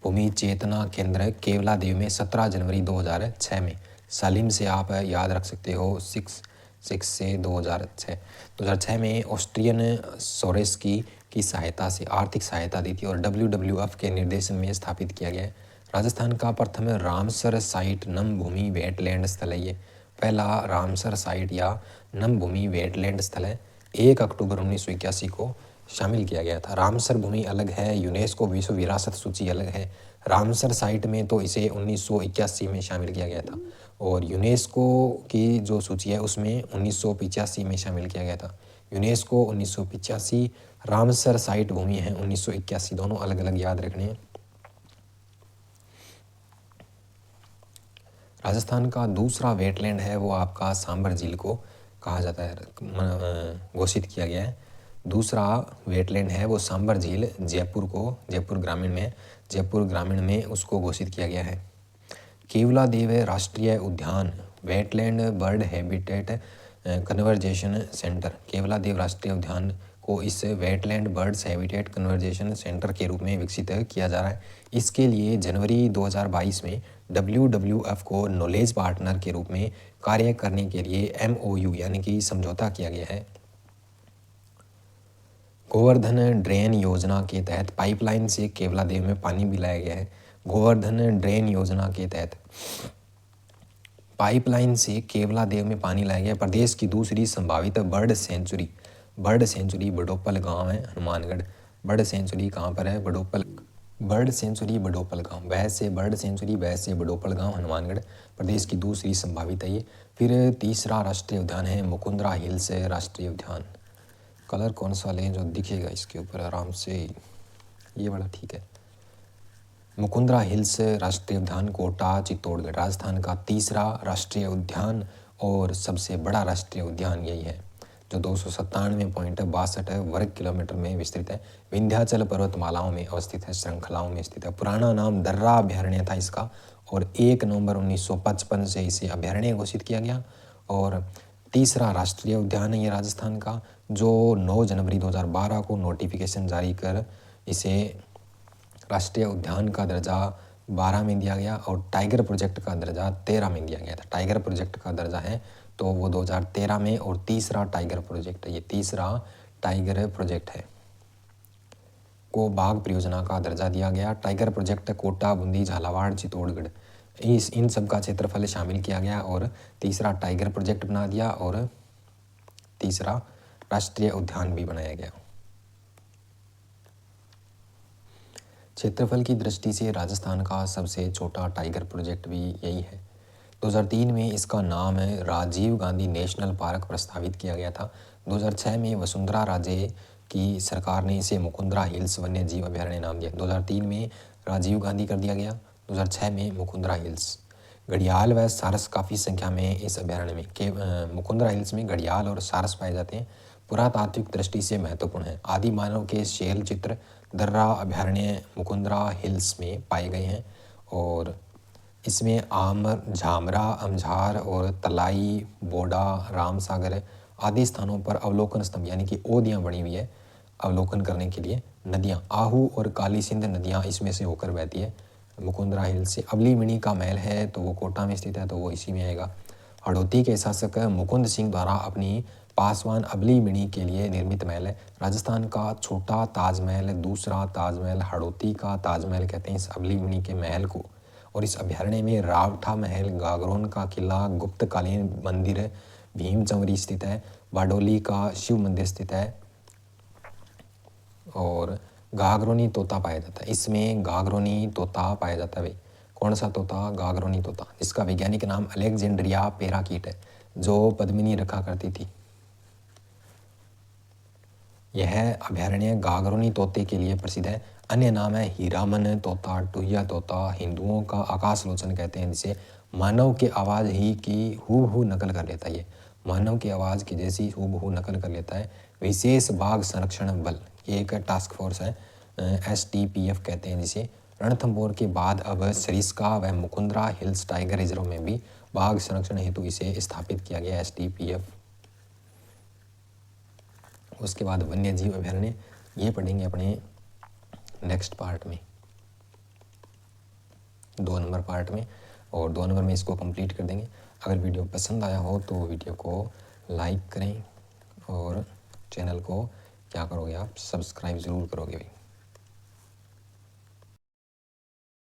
भूमि चेतना केंद्र केवलादेव में 17 जनवरी 2006 में, सलीम से आप याद रख सकते हो 6 से 2006 में ऑस्ट्रियन सोरेस्की की सहायता से आर्थिक सहायता दी थी और WWF के निर्देशन में स्थापित किया गया है। राजस्थान का प्रथम रामसर साइट नम भूमि वेटलैंड स्थल है। ये पहला रामसर साइट या नम भूमि वेटलैंड स्थल है। 1 अक्टूबर 1981 को शामिल किया गया था। रामसर भूमि अलग है, यूनेस्को विश्व विरासत सूची अलग है। रामसर साइट में तो इसे 1981 में शामिल किया गया था और यूनेस्को की जो सूची है उसमें 1985 में शामिल किया गया था। यूनेस्को 1985, रामसर साइट भूमि है 1981, दोनों अलग अलग याद रखने हैं। राजस्थान का दूसरा वेटलैंड है वो आपका सांबर झील को कहा जाता है, घोषित किया गया है। दूसरा वेटलैंड है वो सांबर झील, जयपुर ग्रामीण में, जयपुर ग्रामीण में उसको घोषित किया गया है। केवलादेव राष्ट्रीय उद्यान, wetland bird habitat conversation centre, Keoladeo राष्ट्रीय उद्यान को इस wetland birds habitat conversation centre के रूप में विकसित किया जा रहा है। इसके लिए जनवरी 2022 में WWF को नॉलेज पार्टनर के रूप में कार्य करने के लिए MOU यानी कि समझौता किया गया है। गोवर्धन ड्रेन योजना के तहत पाइपलाइन से केवलादेव में पानी भी लाया गया है। गोवर्धन ड्रेन योजना के तहत पाइपलाइन से केवलादेव में पानी लाया गया। प्रदेश की दूसरी संभावित बर्ड सेंचुरी बडोपल गांव है, हनुमानगढ़। बर्ड सेंचुरी कहाँ पर है? बडोपल। बर्ड सेंचुरी बडोपल गांव, वैसे बर्ड सेंचुरी वैसे बडोपल गांव, हनुमानगढ़। प्रदेश की दूसरी संभावित है ये। फिर तीसरा राष्ट्रीय उद्यान है मुकुंदरा हिल्स राष्ट्रीय उद्यान। कलर कौन सा लें जो दिखेगा इसके ऊपर आराम से, ये वाला ठीक है। मुकुंदरा हिल्स राष्ट्रीय उद्यान कोटा चित्तौड़गढ़, राजस्थान का तीसरा राष्ट्रीय उद्यान और सबसे बड़ा राष्ट्रीय उद्यान यही है, जो 297.62 वर्ग किलोमीटर में विस्तृत है। विंध्याचल पर्वतमालाओं में अवस्थित है, श्रृंखलाओं में स्थित है। पुराना नाम दर्रा अभयारण्य था इसका, और 1 नवंबर 1955 से इसे अभयारण्य घोषित किया गया। और तीसरा राष्ट्रीय उद्यान है ये राजस्थान का, जो 9 जनवरी 2012 को नोटिफिकेशन जारी कर इसे राष्ट्रीय उद्यान का दर्जा 12 में दिया गया और टाइगर प्रोजेक्ट का दर्जा 13 में दिया गया था। टाइगर प्रोजेक्ट का दर्जा है तो वो 2013 में, और तीसरा टाइगर प्रोजेक्ट है, ये तीसरा टाइगर प्रोजेक्ट है को बाघ परियोजना का दर्जा दिया गया। टाइगर प्रोजेक्ट कोटा, बूंदी, झालावाड़, चित्तौड़गढ़ इन सब का क्षेत्रफल शामिल किया गया और तीसरा टाइगर प्रोजेक्ट बना दिया और तीसरा राष्ट्रीय उद्यान भी बनाया गया। क्षेत्रफल की दृष्टि से राजस्थान का सबसे छोटा टाइगर प्रोजेक्ट भी यही है। 2003 में इसका नाम राजीव गांधी नेशनल पार्क प्रस्तावित किया गया था। 2006 में वसुंधरा राजे की सरकार ने इसे मुकुंदरा हिल्स वन्य जीव अभयारण्य नाम दिया। 2003 में राजीव गांधी कर दिया गया, 2006 में मुकुंदरा हिल्स। घड़ियाल व सारस काफ़ी संख्या में इस अभयारण्य में मुकुंदरा हिल्स में घड़ियाल और सारस पाए जाते हैं। पुरातात्विक दृष्टि से महत्वपूर्ण है। आदि मानव के शैल चित्र दर्रा अभयारण्य मुकुंदरा हिल्स में पाए गए हैं और इसमें आमर, झामरा, अमझार और तलाई, बोडा, रामसागर आदि स्थानों पर अवलोकन स्तंभ यानी कि ओदियाँ बनी हुई है अवलोकन करने के लिए। नदियाँ आहू और काली सिंध नदियाँ इसमें से होकर बहती है मुकुंदरा हिल्स से। अबली मिनी का महल है तो वो कोटा में स्थित है तो वो इसी में आएगा। हड़ौती के शासक मुकुंद सिंह द्वारा अपनी पासवान अबली मिनी के लिए निर्मित महल है। राजस्थान का छोटा ताजमहल, दूसरा ताजमहल, हड़ौती का ताजमहल कहते हैं इस अबली मिनी के महल को। और इस अभयारण्य में रावठा महल, गागरोन का किला, गुप्तकालीन मंदिर, भीम चंवरी स्थित है, बाडोली का शिव मंदिर स्थित है और गागरोनी तोता पाया जाता है। इसमें गागरोनी तोता पाया जाता है। भाई कौन सा तोता? गागरोनी तोता, जिसका वैज्ञानिक नाम अलेक्जेंड्रिया पैराकीट है, जो पद्मिनी रखा करती थी। यह अभयारण्य गागरोनी तोते के लिए प्रसिद्ध है। अन्य नाम है हीरामन तोता, टुहिया तोता, हिंदुओं का आकाशलोचन कहते हैं जिसे। मानव के आवाज़ ही की हूबहू नकल कर लेता है, ये मानव की आवाज़ की जैसी हूबहू नकल कर लेता है। विशेष बाघ संरक्षण बल, ये एक टास्क फोर्स है, STPF कहते हैं जिसे। रणथंभौर के बाद अब सरिस्का व मुकुंदरा हिल्स टाइगर रिजर्व में भी बाघ संरक्षण हेतु इसे स्थापित किया गया STPF। उसके बाद वन्य जीव अभयारण्य, ये पढ़ेंगे अपने नेक्स्ट पार्ट में, 2 नंबर पार्ट में, और 2 नंबर में इसको कंप्लीट कर देंगे। अगर वीडियो पसंद आया हो तो वीडियो को लाइक करें और चैनल को क्या करोगे आप? सब्सक्राइब ज़रूर करोगे भाई।